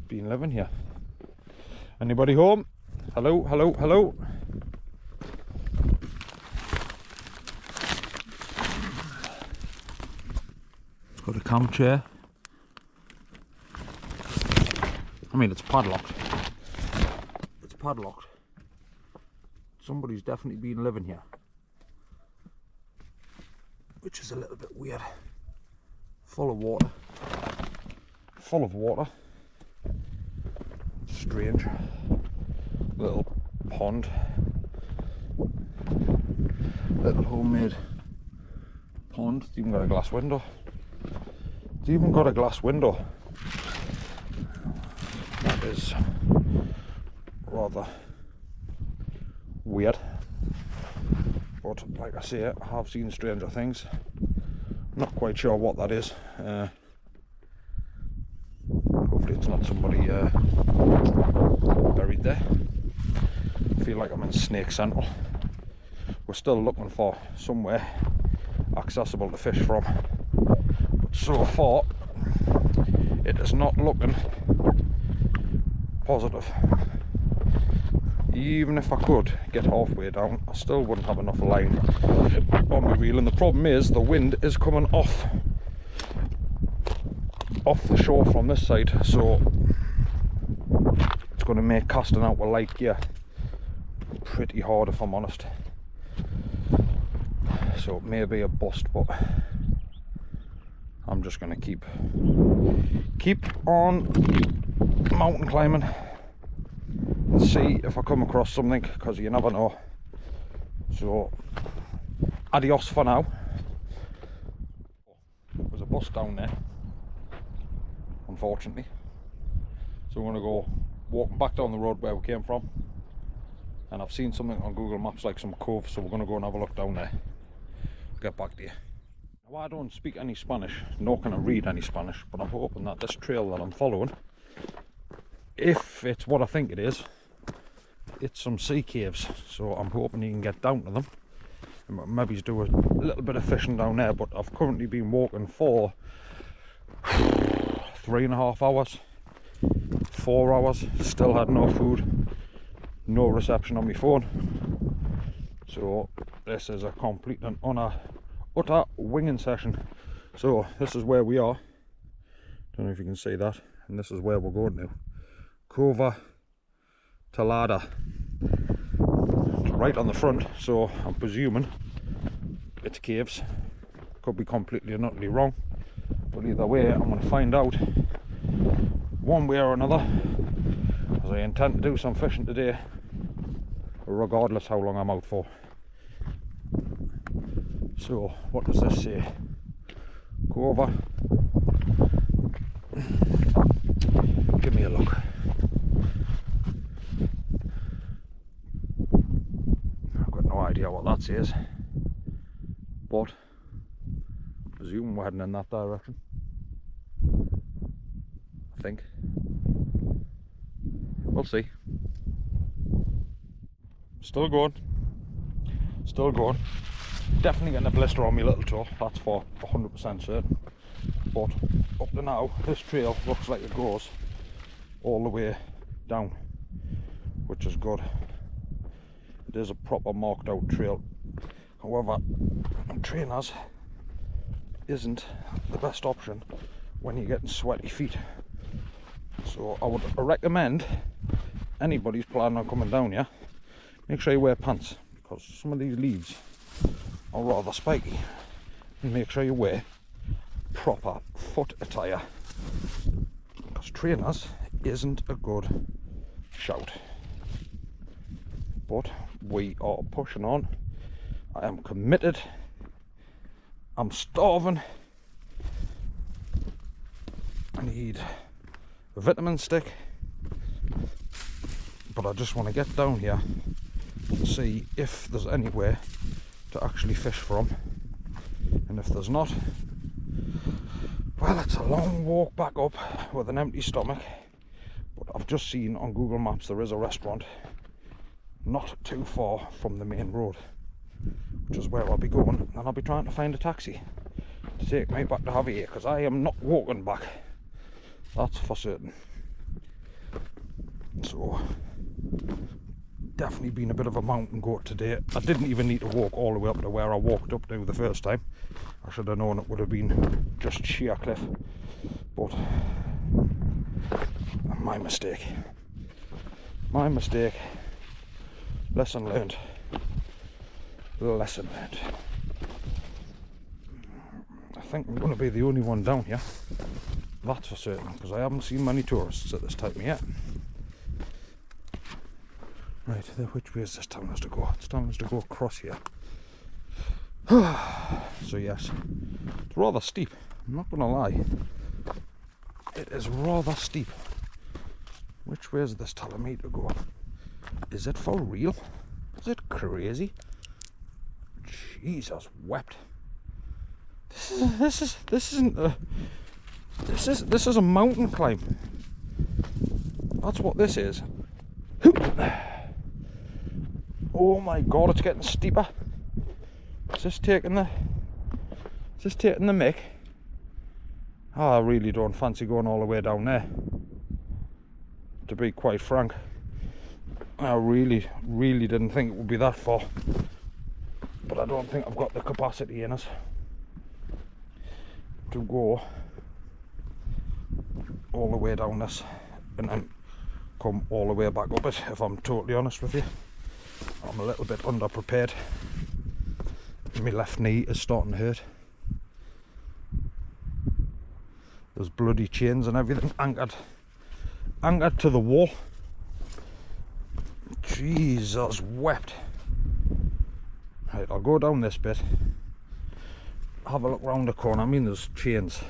been living here. Anybody home? Hello, hello, hello. Got a camp chair. I mean, it's padlocked. It's padlocked. Somebody's definitely been living here, which is a little bit weird. Full of water. Full of water. Strange. Little pond. Little homemade pond. It's even got a glass window. It's even got a glass window. That is rather weird. But like I say, I have seen stranger things. Not quite sure what that is. Hopefully it's not somebody buried there. I feel like I'm in Snake Central. We're still looking for somewhere accessible to fish from, but so far it is not looking positive. Even if I could get halfway down, I still wouldn't have enough line on my reel, and the problem is the wind is coming off the shore from this side, so it's going to make casting out with light gear pretty hard, if I'm honest. So it may be a bust, but I'm just going to keep on mountain climbing and see if I come across something, because you never know. So adios for now. There's a bus down there, unfortunately, so we're going to go walking back down the road where we came from, and I've seen something on Google Maps like some cove, so we're going to go and have a look down there. Get back to you. Now, I don't speak any Spanish, nor can I read any Spanish, but I'm hoping that this trail that I'm following, if it's what I think it is, it's some sea caves, so I'm hoping you can get down to them and maybe do a little bit of fishing down there. But I've currently been walking for 3.5 hours, 4 hours, still had no food, no reception on my phone, so this is a complete and utter winging session. So this is where we are, don't know if you can see that, and this is where we're going to. Cova Talada. It's right on the front, so I'm presuming it's caves. Could be completely and utterly wrong, but either way I'm going to find out one way or another, as I intend to do some fishing today, regardless how long I'm out for. So what does this say? Cova. Give me a look. I've got no idea what that says, but I presume we're heading in that direction, I think. We'll see. Still going. Still going. Definitely getting a blister on my little toe, that's for 100% certain. But up to now, this trail looks like it goes all the way down, which is good. It is a proper marked out trail. However, trainers isn't the best option when you're getting sweaty feet. So I would recommend anybody who's planning on coming down here, make sure you wear pants, because some of these leaves are rather spiky, and make sure you wear proper foot attire, because trainers isn't a good shout. But we are pushing on. I am committed. I'm starving. I need a vitamin stick, but I just want to get down here and see if there's anywhere to actually fish from, and if there's not, well, it's a long walk back up with an empty stomach. But I've just seen on Google Maps there is a restaurant not too far from the main road, which is where I'll be going, and I'll be trying to find a taxi to take me back to Javier, because I am not walking back, that's for certain. So definitely been a bit of a mountain goat today. I didn't even need to walk all the way up to where I walked up to the first time. I should have known it would have been just sheer cliff, but my mistake. Lesson learned. Lesson learned. I think I'm going to be the only one down here, that's for certain, because I haven't seen many tourists at this time yet. Right, which way is this telling us to go? It's telling us to go across here. So yes, it's rather steep, I'm not going to lie. It is rather steep. Which way is this telling me to go? Is it for real? Is it crazy? Jesus wept. This is a mountain climb. That's what this is. Oh my god, it's getting steeper. Is this taking the mick? Oh, I really don't fancy going all the way down there, to be quite frank. I really didn't think it would be that far, but I don't think I've got the capacity in us to go all the way down this and then come all the way back up it, if I'm totally honest with you. I'm a little bit underprepared. My left knee is starting to hurt. There's bloody chains and everything anchored to the wall. Jesus wept. Right, I'll go down this bit, have a look round the corner. I mean, there's chains.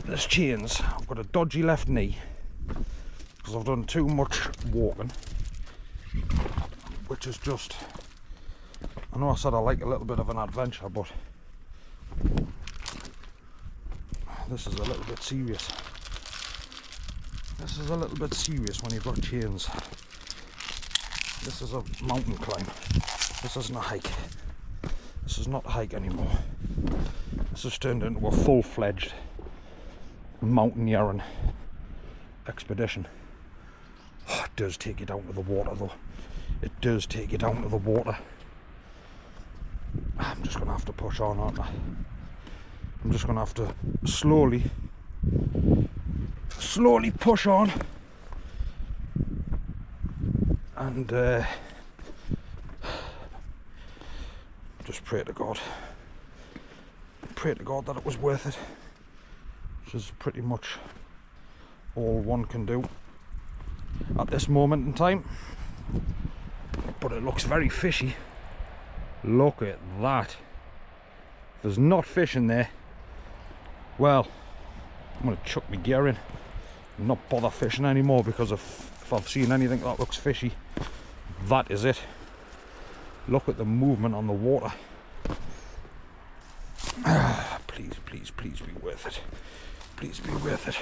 I've got a dodgy left knee because I've done too much walking, which is just, I know I said I like a little bit of an adventure, but this is a little bit serious. This is a little bit serious when you've got chains. This is a mountain climb. This isn't a hike. This is not a hike anymore. This has turned into a full-fledged mountaineering expedition. Oh, it does take you down to the water though. It does take you down to the water. I'm just going to have to push on, aren't I? I'm just going to have to slowly push on and just pray to God that it was worth it, which is pretty much all one can do at this moment in time. But it looks very fishy. Look at that. There's not fish in there, well, I'm going to chuck my gear in and not bother fishing anymore, because if I've seen anything that looks fishy, that is it. Look at the movement on the water. Please be worth it. Please be worth it.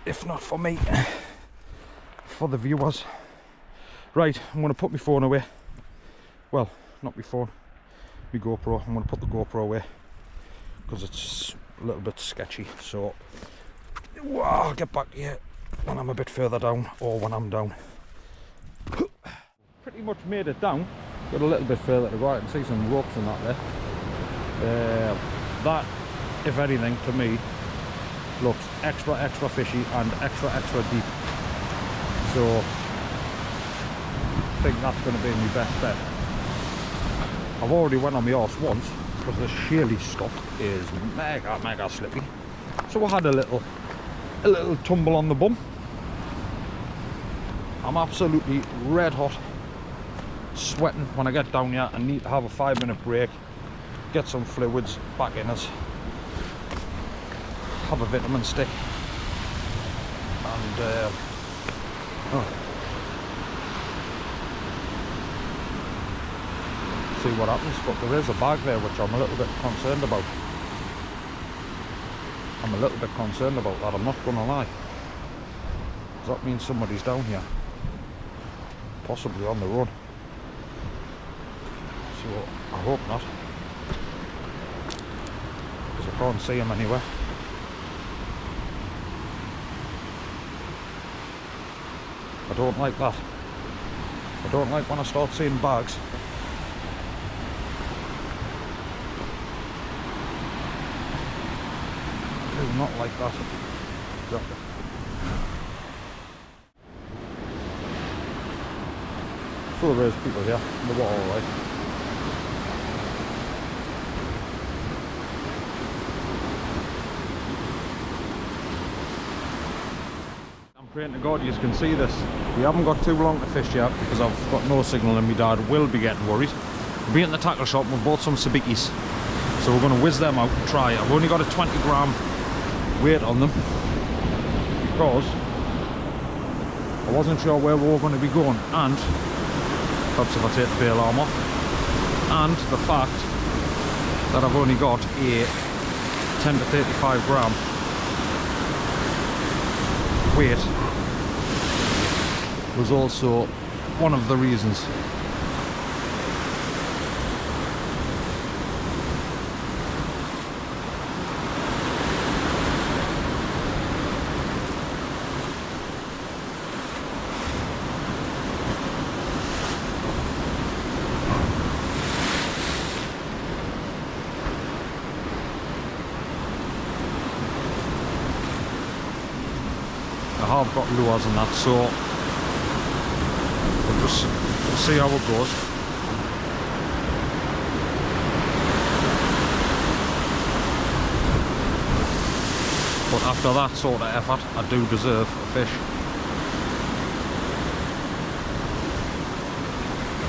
If not for me, for the viewers. Right, I'm going to put my phone away. Well, not my phone, my GoPro. I'm going to put the GoPro away because it's a little bit sketchy. So I'll get back to you when I'm a bit further down, or when I'm down. Pretty much made it down. Got a little bit further to go. I can see some ropes and that there. That, if anything, to me looks extra fishy and extra deep. So I think that's going to be my best bet. I've already went on my horse once because the shaly stuff is mega slippy. So I had a little tumble on the bum. I'm absolutely red hot, sweating. When I get down here, I need to have a 5-minute break, get some fluids back in us, have a vitamin stick, and see what happens. But there is a bag there which I'm a little bit concerned about. I'm a little bit concerned about that, I'm not going to lie. Does that mean somebody's down here? Possibly on the road. So I hope not, because I can't see him anywhere. I don't like that. I don't like when I start seeing bags. I do not like that. Exactly. So there is people here in the water, right? I'm praying to God you can see this. We haven't got too long to fish yet because I've got no signal and my dad will be getting worried. We'll be in the tackle shop and we bought some sabikis. So we're going to whiz them out and try it. I've only got a 20-gram weight on them because I wasn't sure where we were going to be going, and perhaps if I take the bail arm off, and the fact that I've only got a 10 to 35 gram weight was also one of the reasons. I have got lures and that, so we'll just see how it goes. But after that sort of effort, I do deserve a fish.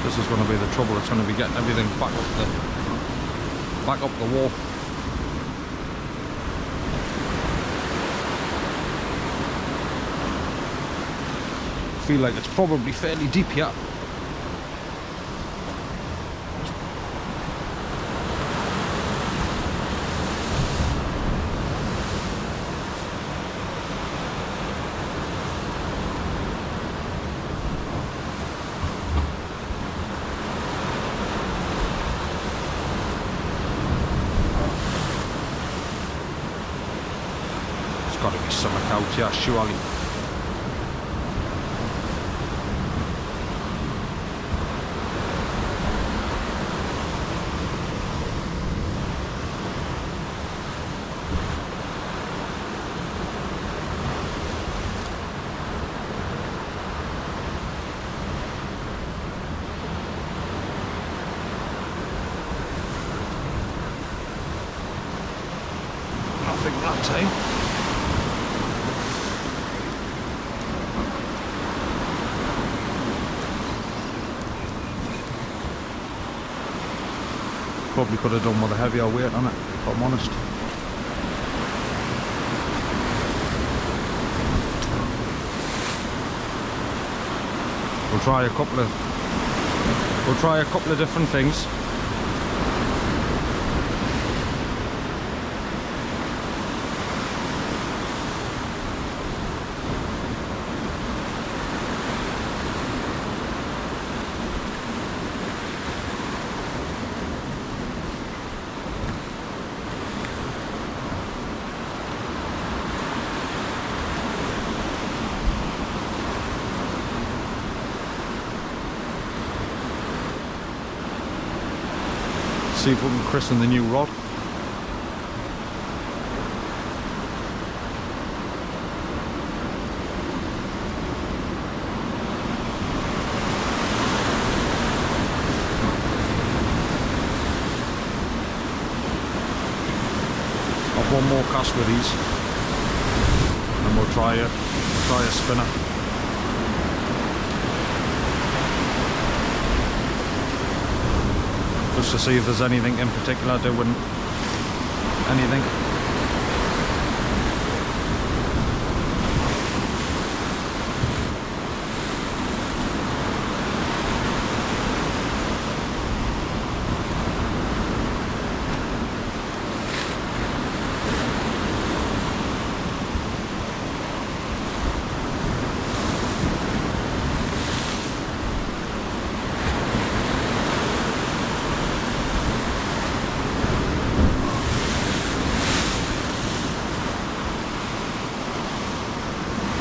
This is going to be the trouble. It's going to be getting everything back up the wall. I feel like it's probably fairly deep here. There's got to be something out here, surely. Nothing that time. Probably could have done with a heavier weight on it, if I'm honest. We'll try a couple of different things. See if we can christen the new rod. I've one more cast with these, and we'll try a spinner. Just to see if there's anything in particular doing anything.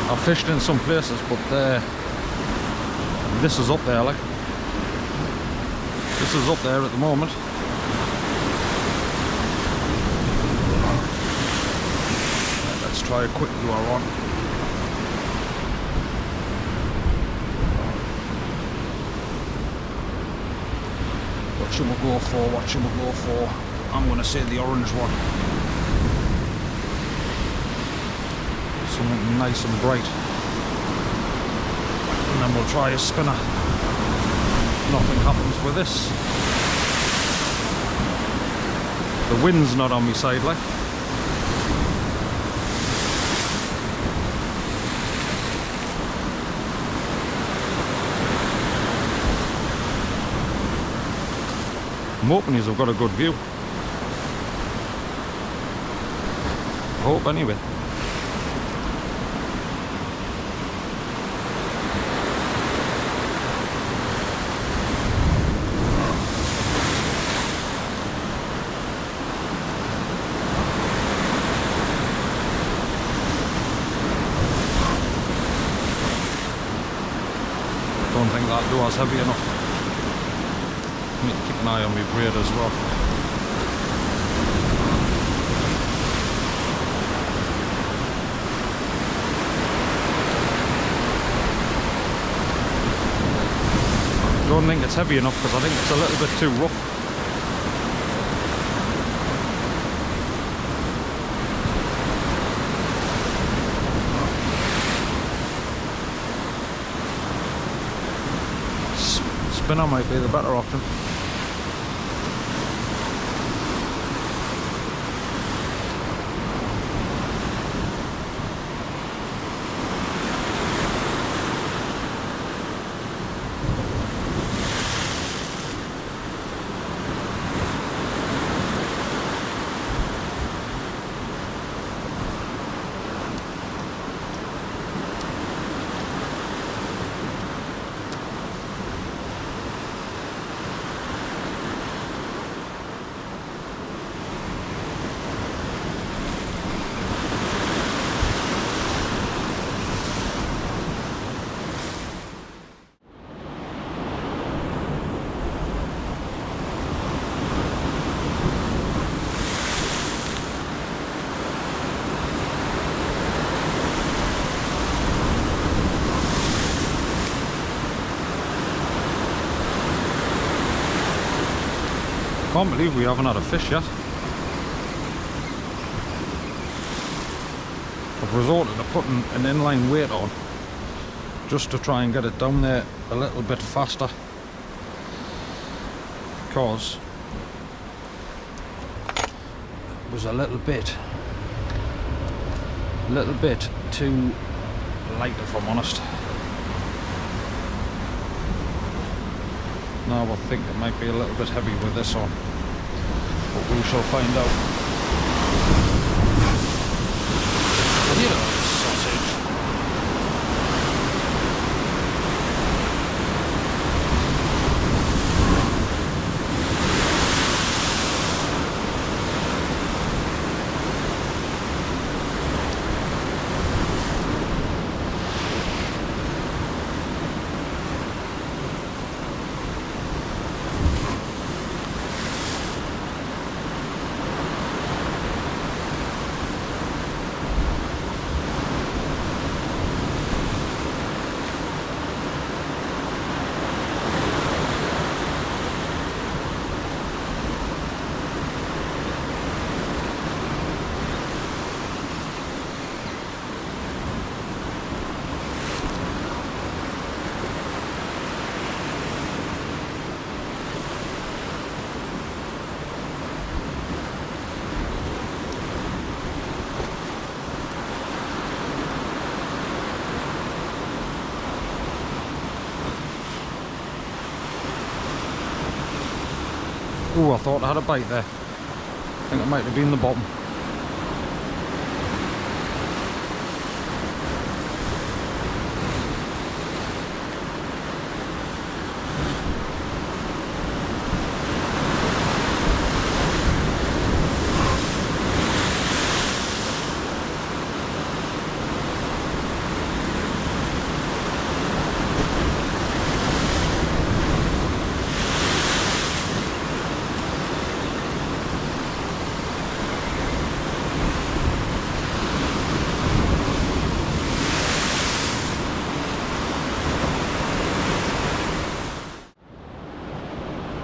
I've fished in some places, but this is up there, like. This is up there at the moment. Let's try a quick lure on. What should we go for? What should we go for? I'm going to say the orange one. Something nice and bright. And then we'll try a spinner. Nothing happens with this. The wind's not on my side, like. I'm hoping you've got a good view. I hope anyway. Don't think that lure's heavy enough. I need to keep an eye on my braid as well. Don't think it's heavy enough because I think it's a little bit too rough. Spinner might be the better option. Can't believe we haven't had a fish yet. I've resorted to putting an inline weight on just to try and get it down there a little bit faster, because it was a little bit too light, if I'm honest. Now I think it might be a little bit heavy with this on, but we shall find out. Yeah, sausage. Ooh, I thought I had a bite there. I think it might have been the bottom.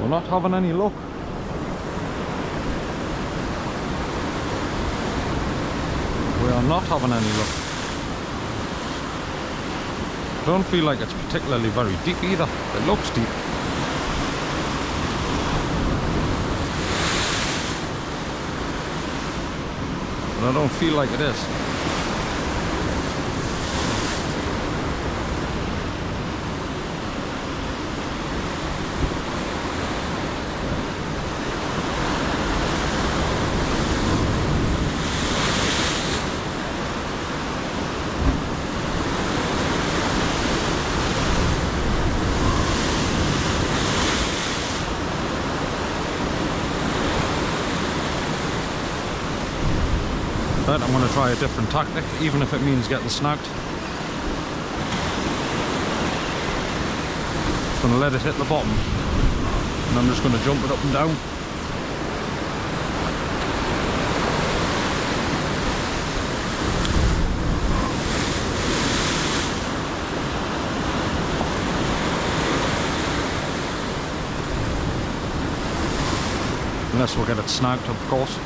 We're not having any luck. We are not having any luck. I don't feel like it's particularly very deep either. It looks deep. But I don't feel like it is. But I'm going to try a different tactic, even if it means getting snagged. Just going to let it hit the bottom, and I'm just going to jump it up and down. Unless we'll get it snagged, of course.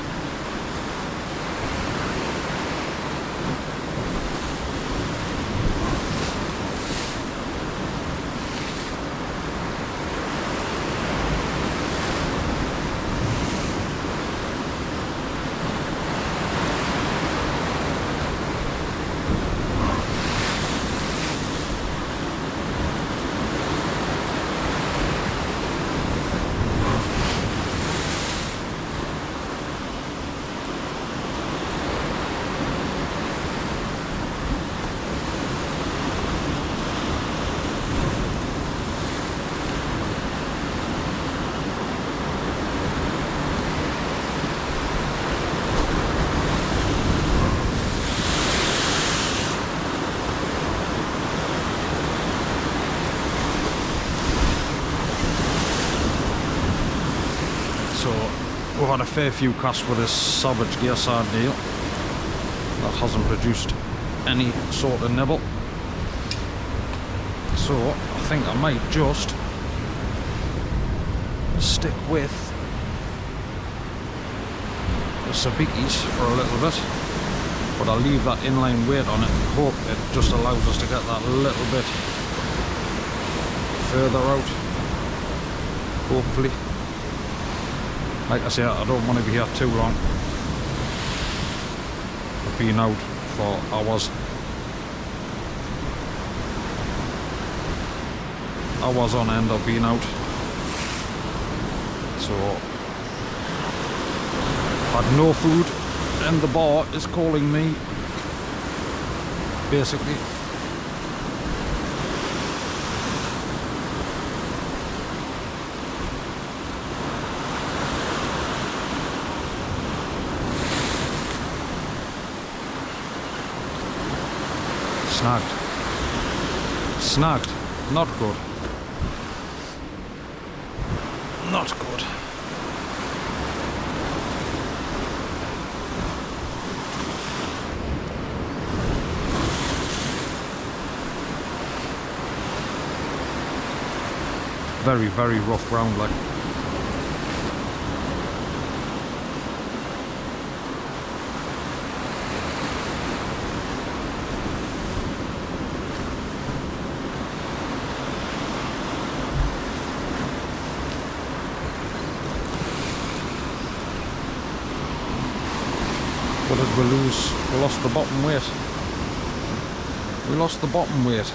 We've had a fair few casts with this Savage gear side deal that hasn't produced any sort of nibble, so I think I might just stick with the sabikis for a little bit, but I'll leave that inline weight on it and hope it just allows us to get that a little bit further out, hopefully. Like I say, I don't want to be here too long. I've been out for hours. Hours on end I've been out. So, I've had no food and the bar is calling me, basically. Snagged. Not good. Not good. Very, very rough ground, like. What did we lose? We lost the bottom weight. We lost the bottom weight.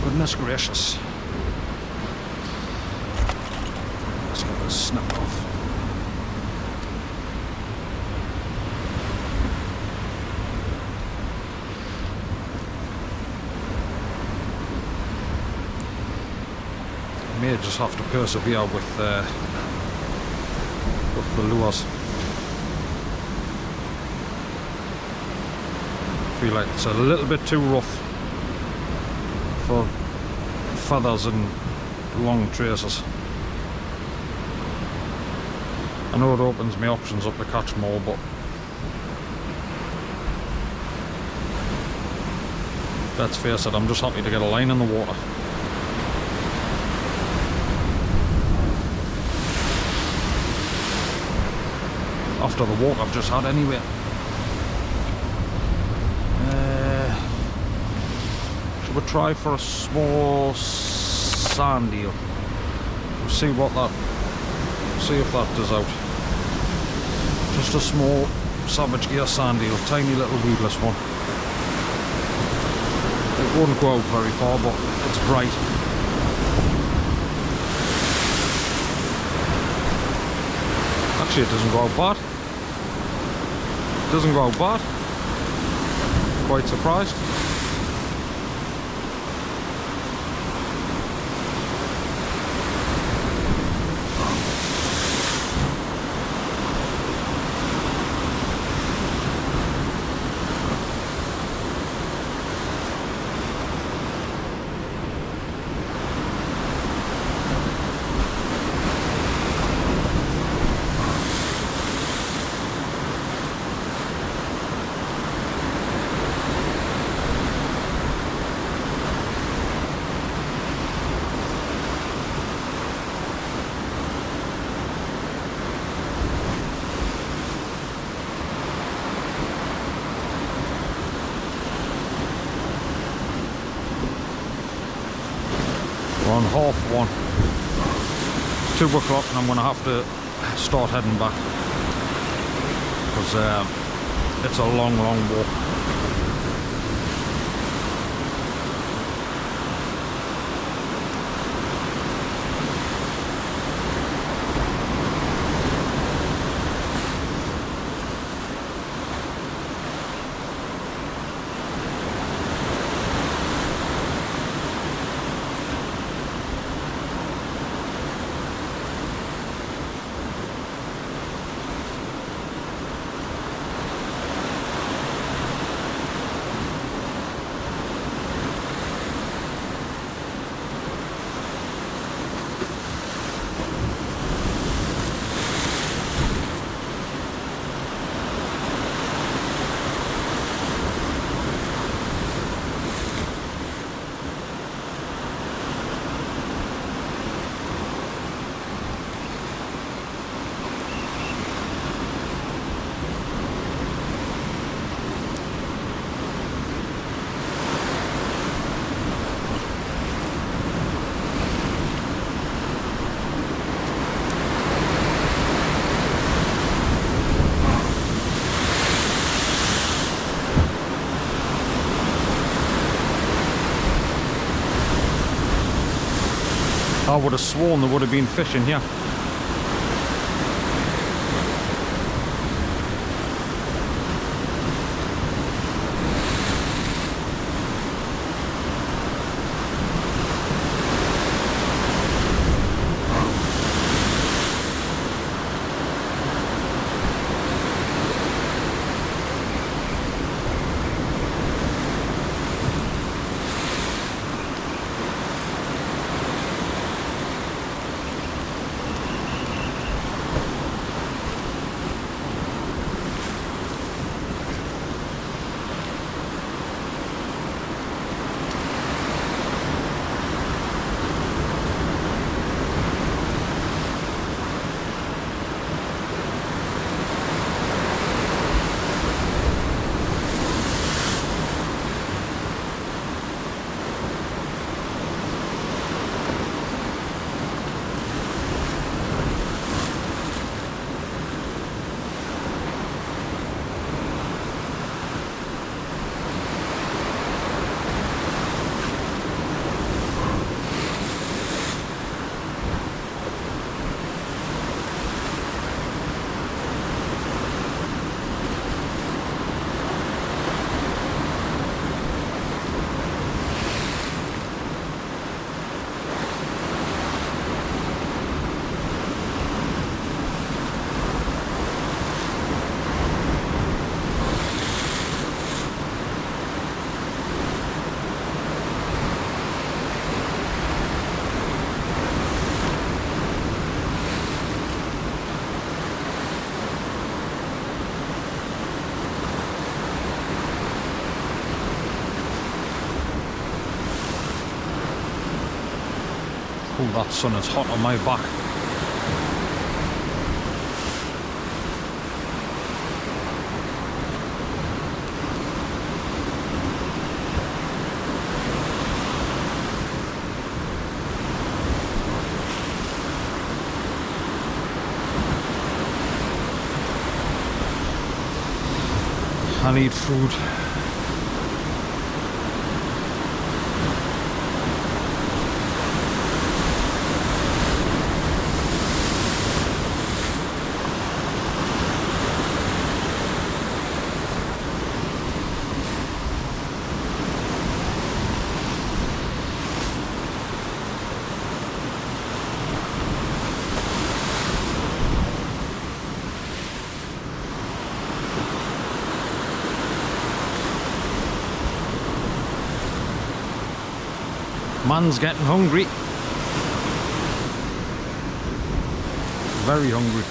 Goodness gracious. Let's get this snipped off. I may just have to persevere with the lures. I feel like it's a little bit too rough for feathers and long traces. I know it opens my options up to catch more, but let's face it, I'm just happy to get a line in the water. after the walk I've just had anyway. Should we try for a small sand eel? We'll see if that does out. Just a small Savage Gear sand eel, tiny little weedless one. It wouldn't go out very far, but it's bright. Actually, it doesn't go out bad. It doesn't go out bad. Quite surprised. On 1:30. It's 2 o'clock and I'm going to have to start heading back because it's a long walk. I would have sworn there would have been fish in here. Oh, that sun is hot on my back. I need food. Man's getting hungry. Very hungry.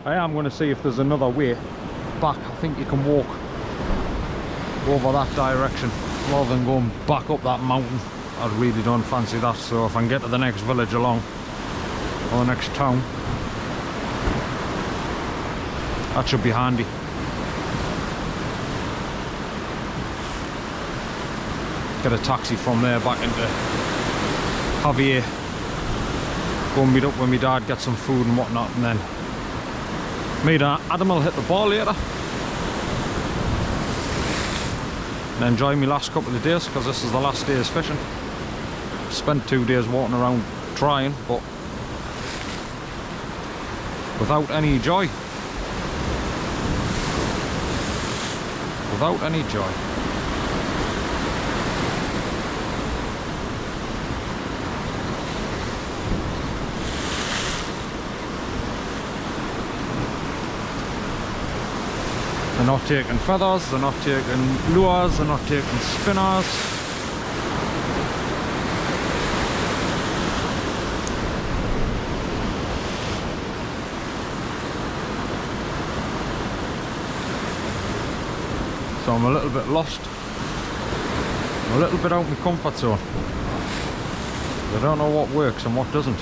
I am going to see if there's another way back. I think you can walk over that direction rather than going back up that mountain. I really don't fancy that, so if I can get to the next village along or the next town, that should be handy. Get a taxi from there back into Javier, go and meet up with my dad, get some food and whatnot, and then me and Adam will hit the bar later and enjoy my last couple of days, because this is the last day's fishing. Spent 2 days walking around trying, but without any joy. Without any joy. They're not taking feathers, they're not taking lures, they're not taking spinners. So I'm a little bit lost. I'm a little bit out of my comfort zone. I don't know what works and what doesn't.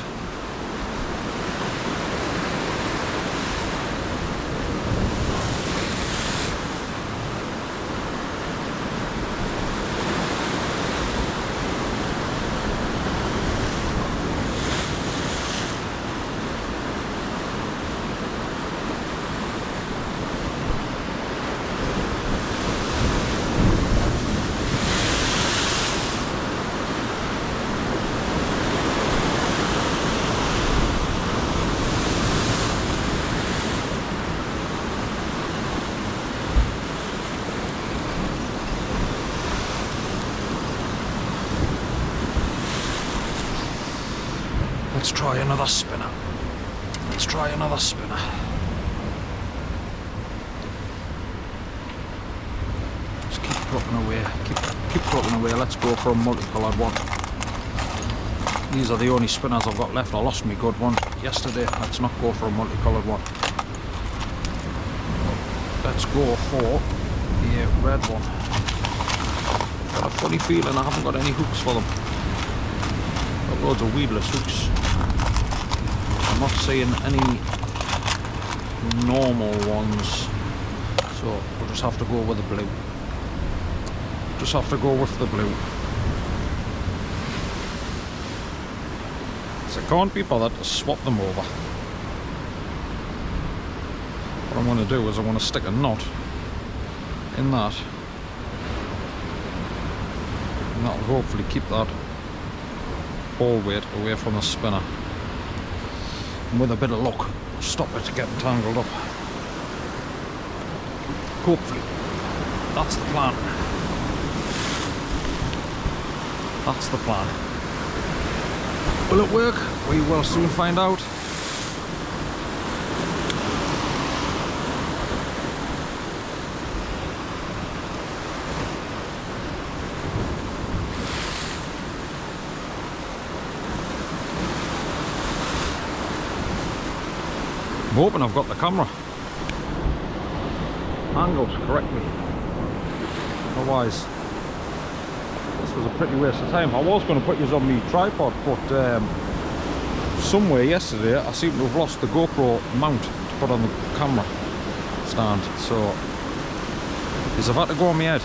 Let's try another spinner. Let's try another spinner. Just keep dropping away. Keep dropping away. Let's go for a multicoloured one. These are the only spinners I've got left. I lost my good one yesterday. Let's not go for a multicoloured one. Let's go for the red one. Got a funny feeling I haven't got any hooks for them. Got loads of weedless hooks. I'm not seeing any normal ones, so we'll just have to go with the blue. Just have to go with the blue. So I can't be bothered to swap them over. What I'm going to do is I want to stick a knot in that, and that'll hopefully keep that ball weight away from the spinner. And with a bit of luck, stop it getting tangled up. Hopefully. That's the plan. That's the plan. Will it work? We will soon find out. I'm hoping I've got the camera angled correctly. Otherwise, this was a pretty waste of time. I was going to put yours on my tripod, but somewhere yesterday I seem to have lost the GoPro mount to put on the camera stand, so I've had to go on my head.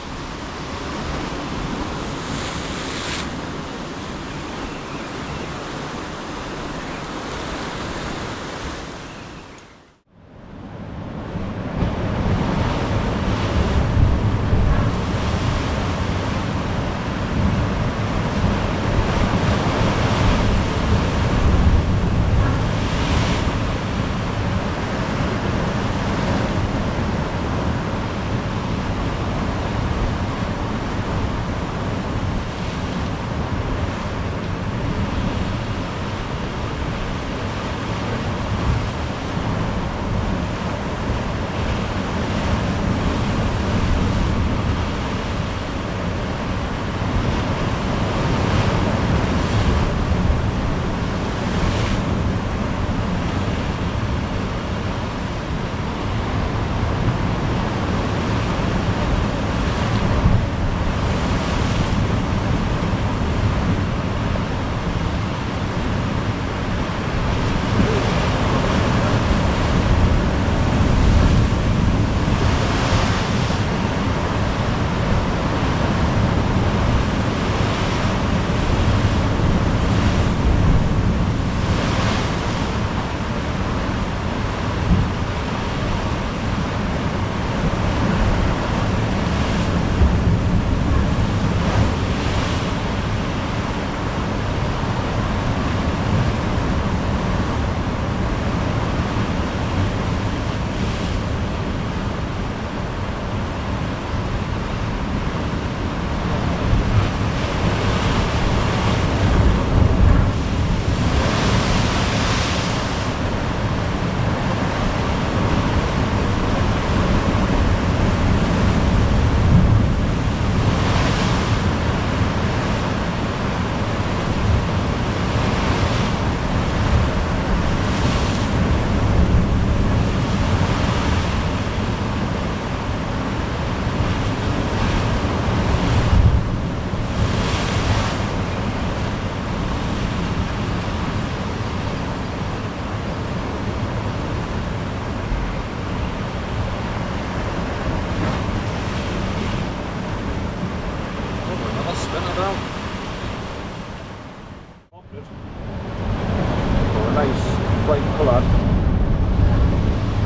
Bright coloured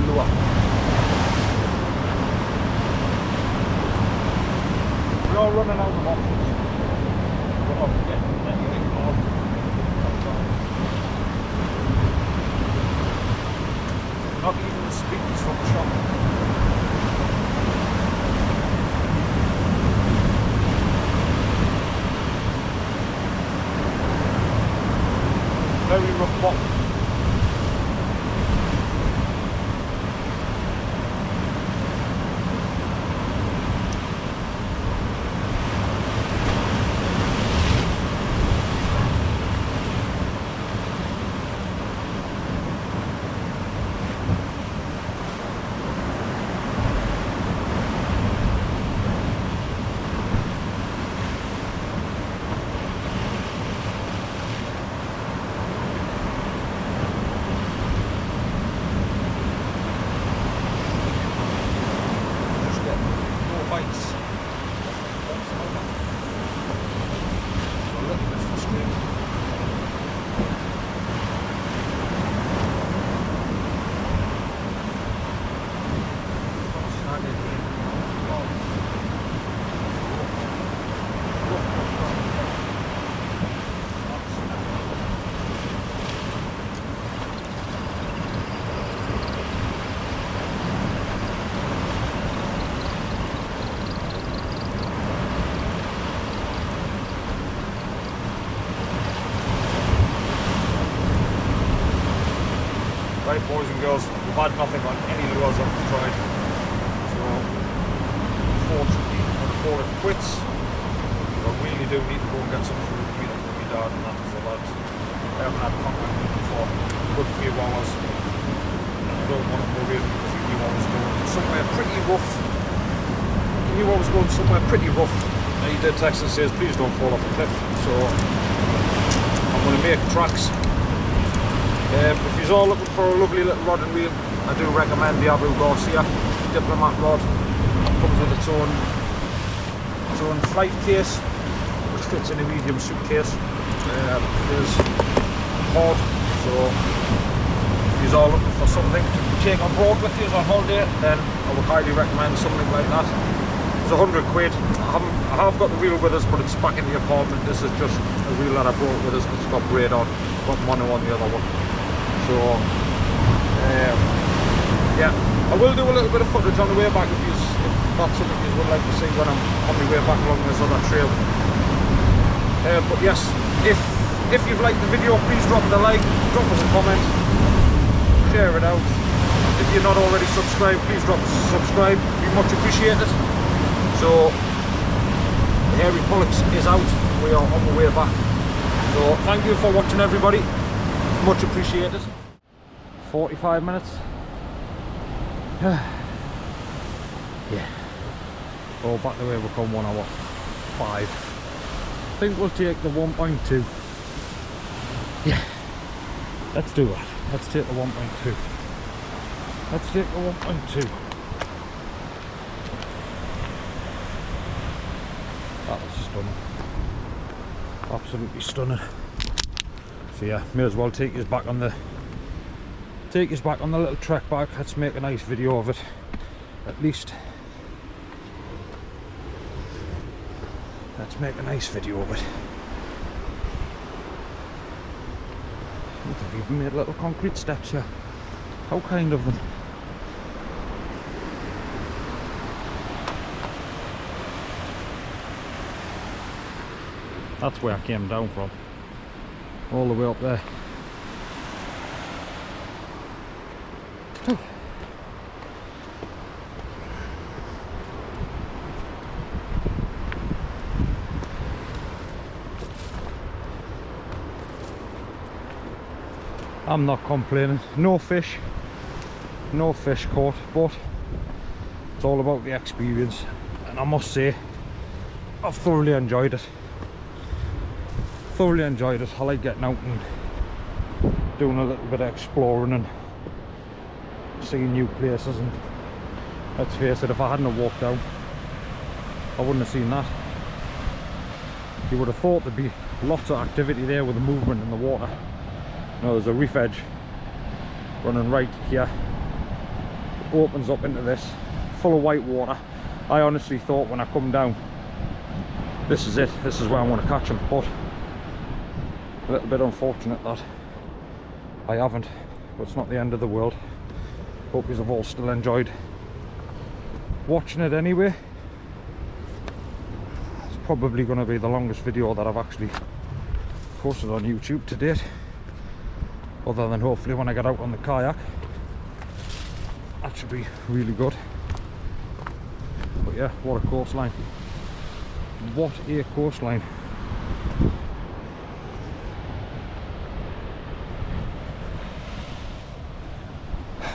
lure. We are running out of options. We're not getting anything on. Not even the speakers from the shop. Very rough bottom. Right, boys and girls, we've had nothing on any lures that we've tried, so unfortunately I'm going to call it quits. I really do need to go and get some food to eat up with my dad and that, because I haven't had contact with him for a good few hours, and I don't want to worry him because he knew I was going somewhere pretty rough. He knew I was going somewhere pretty rough, and he did text and says please don't fall off a cliff, so I'm going to make tracks. If you're all looking for a lovely little rod and reel, I do recommend the Garcia Diplopat rod. It comes with its own flight case, which fits in a medium suitcase. It is hard, so if you're all looking for something to take on board with you on holiday, then I would highly recommend something like that. It's 100 quid. I have got the reel with us, but it's back in the apartment. This is just a reel that I brought with us because it's got braid on, got mono on the other one. So yeah, I will do a little bit of footage on the way back if that's something you would like to see when I'm on my way back along this other trail. But yes, if you've liked the video, please drop it a like, drop us a comment, share it out. If you're not already subscribed, please drop us a subscribe, be much appreciated. So the Hairy Pollux is out, we are on the way back. So thank you for watching, everybody, much appreciated. 45 minutes. Yeah. Oh, back the way we come 1 hour 5. I think we'll take the 1.2. Yeah. Let's do that. Let's take the 1.2. Let's take the 1.2. That was stunning. Absolutely stunning. So yeah, may as well take us back on the little trek back. Let's make a nice video of it, at least. Let's make a nice video of it. They've even made little concrete steps here. How kind of them. That's where I came down from. All the way up there. I'm not complaining. No fish caught, but it's all about the experience, and I must say I've thoroughly enjoyed it. I like getting out and doing a little bit of exploring and seeing new places, and let's face it, if I hadn't have walked down, I wouldn't have seen that. You would have thought there'd be lots of activity there with the movement in the water. No, there's a reef edge running right here. It opens up into this, full of white water. I honestly thought when I come down, this is it, this is where I want to catch them, but a little bit unfortunate that I haven't, but it's not the end of the world. Hope you have all still enjoyed watching it anyway. It's probably going to be the longest video that I've actually posted on YouTube to date, other than hopefully when I get out on the kayak. That should be really good. But yeah, what a coastline. What a coastline.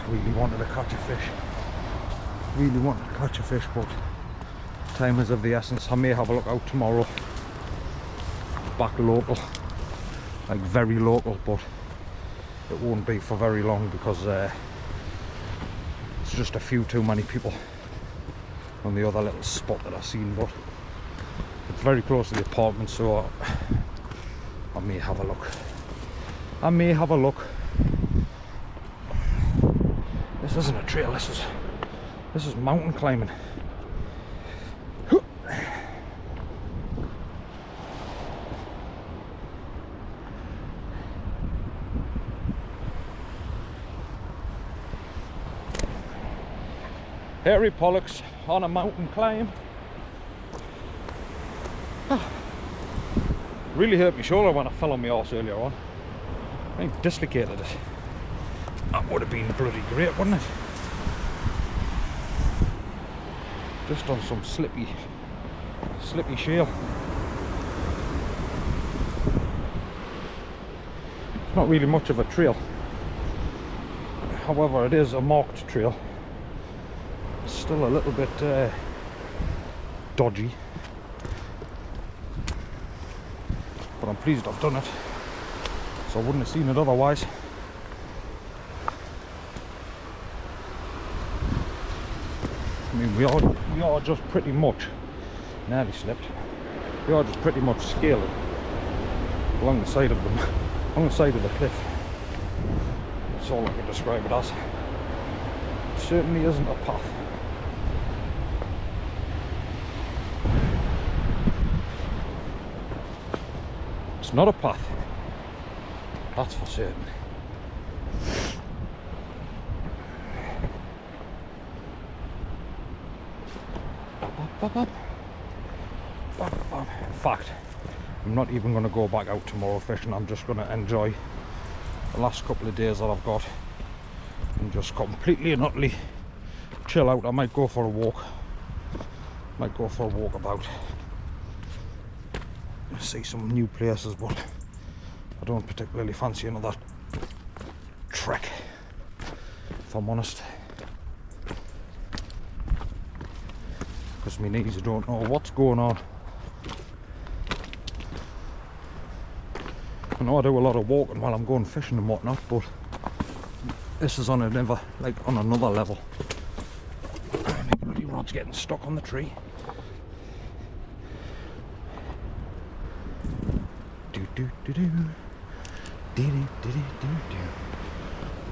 Really wanted to catch a fish. Really wanted to catch a fish, but time is of the essence. I may have a look out tomorrow. Back local. Like very local, but it won't be for very long because it's just a few too many people on the other little spot that I've seen, but it's very close to the apartment, so I may have a look. I may have a look. This isn't a trail, this is mountain climbing. Hairy Pollux on a mountain climb. Really hurt my shoulder when I fell on my horse earlier on. I dislocated it. That would have been bloody great, wouldn't it? Just on some slippy shale. It's not really much of a trail. However, it is a marked trail. It's still a little bit dodgy. But I'm pleased I've done it. So I wouldn't have seen it otherwise. mean, we are just pretty much, nearly slipped, we are just pretty much scaling along the side of them, along the side of the cliff. That's all I can describe it as. It certainly isn't a path. It's not a path, that's for certain. In fact, I'm not even going to go back out tomorrow fishing. I'm just going to enjoy the last couple of days that I've got and just completely and utterly chill out. I might go for a walk, about, see some new places, but I don't particularly fancy another trek, if I'm honest, because my knees don't know what's going on. I know I do a lot of walking while I'm going fishing and whatnot, but this is on another, on another level. My bloody rod's getting stuck on the tree.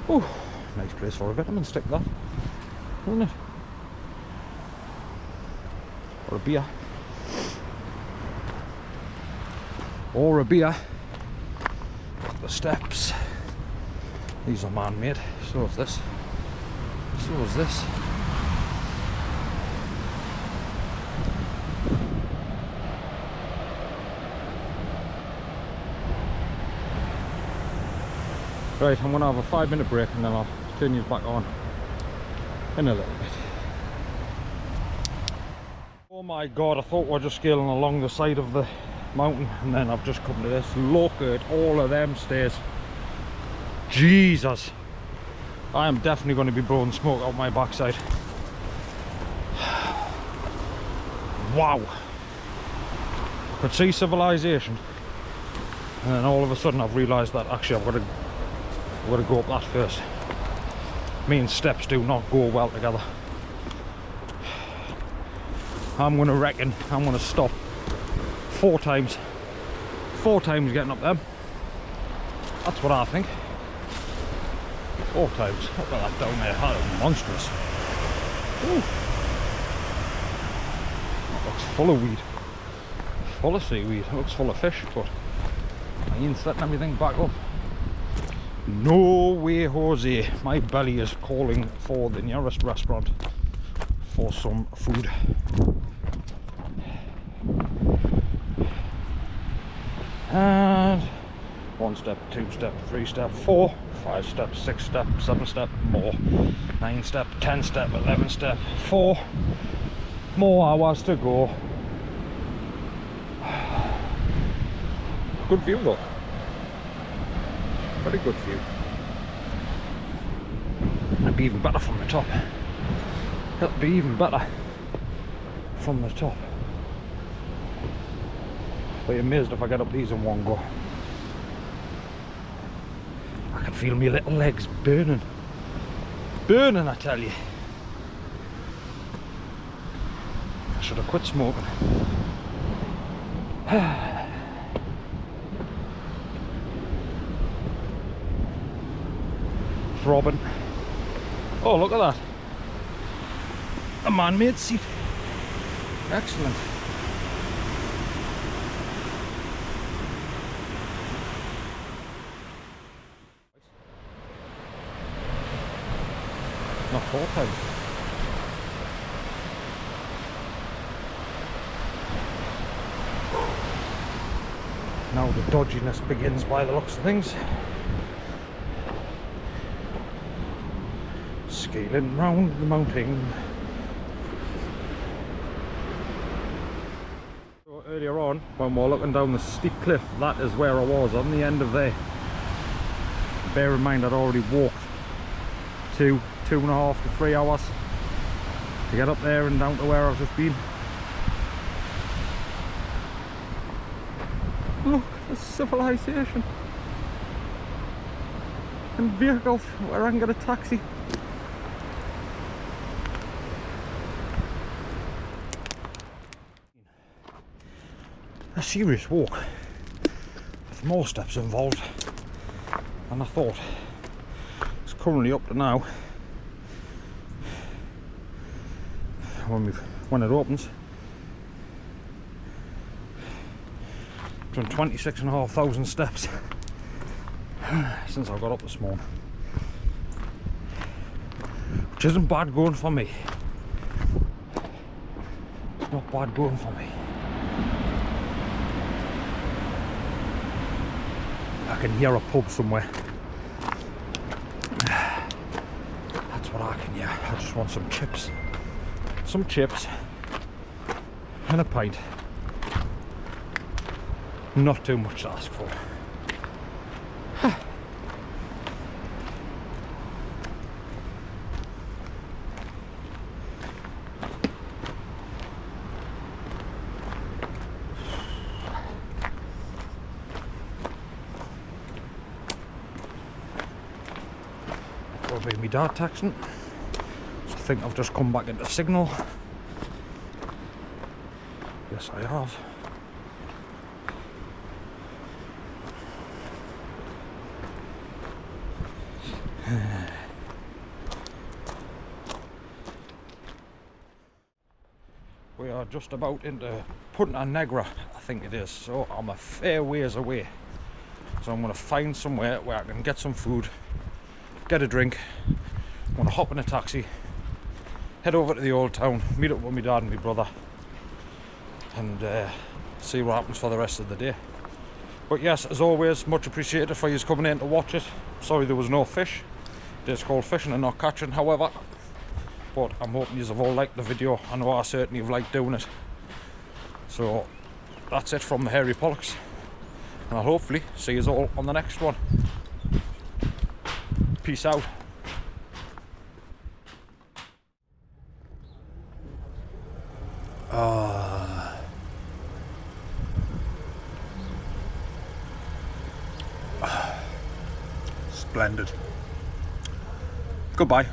Oh, nice place for a vitamin stick, that, isn't it? Or a beer. Or a beer. The steps. These are man-made. So is this. So is this. Right, I'm going to have a 5-minute break and then I'll turn you back on in a little bit. Oh my god, I thought we were just scaling along the side of the mountain and then I've just come to this. Look at all of them stairs. Jesus. I am definitely going to be blowing smoke out my backside. Wow. I could see civilization. And then all of a sudden I've realised that actually I've got to go up that first. Me and steps do not go well together. I'm going to reckon I'm going to stop 4 times getting up them. That's what I think. 4 times. Look at that down there, that is monstrous. Ooh. That looks full of weed, full of seaweed. It looks full of fish, but I ain't setting everything back up. No way, Jose. My belly is calling for the nearest restaurant for some food. And 1 step, 2 step, 3 step, 4, 5 step, 6 step, 7 step, more, 9 step, 10 step, 11 step, 4 more hours to go. Good view though. Very good view. It'll be even better from the top. It'll be even better from the top. I'll be amazed if I get up these in one go. I can feel my little legs burning. Burning, I tell you. I should have quit smoking. Throbbing. Oh, look at that. A man-made seat. Excellent. Not 4 times. Now the dodginess begins by the looks of things. Scaling round the mountain. So earlier on, when we were looking down the steep cliff, that is where I was, on the end of there. Bear in mind I'd already walked 2.5 to 3 hours to get up there and down to where I've just been. Look, the civilization and vehicles where I can get a taxi. a serious walk with more steps involved than I thought. It's currently up to now, when it opens, done 26,500 steps since I got up this morning, which isn't bad going for me. It's not bad going for me. I can hear a pub somewhere. That's what I can hear. I just want some chips. Some chips and a pint. Not too much to ask for. That'll be my dad texting. So I think I've just come back into signal. Yes, I have. We are just about into Punta Negra, I think it is, so I'm a fair ways away. So I'm going to find somewhere where I can get some food, get a drink. I'm going to hop in a taxi, head over to the old town, meet up with my dad and my brother, and see what happens for the rest of the day. But yes, as always, much appreciated for you coming in to watch it. Sorry there was no fish. It's called fishing and not catching, however. But I'm hoping you've all liked the video. I know I certainly have liked doing it. So that's it from the Hairy Pollocks, and I'll hopefully see you all on the next one. Peace out. Splendid. Goodbye.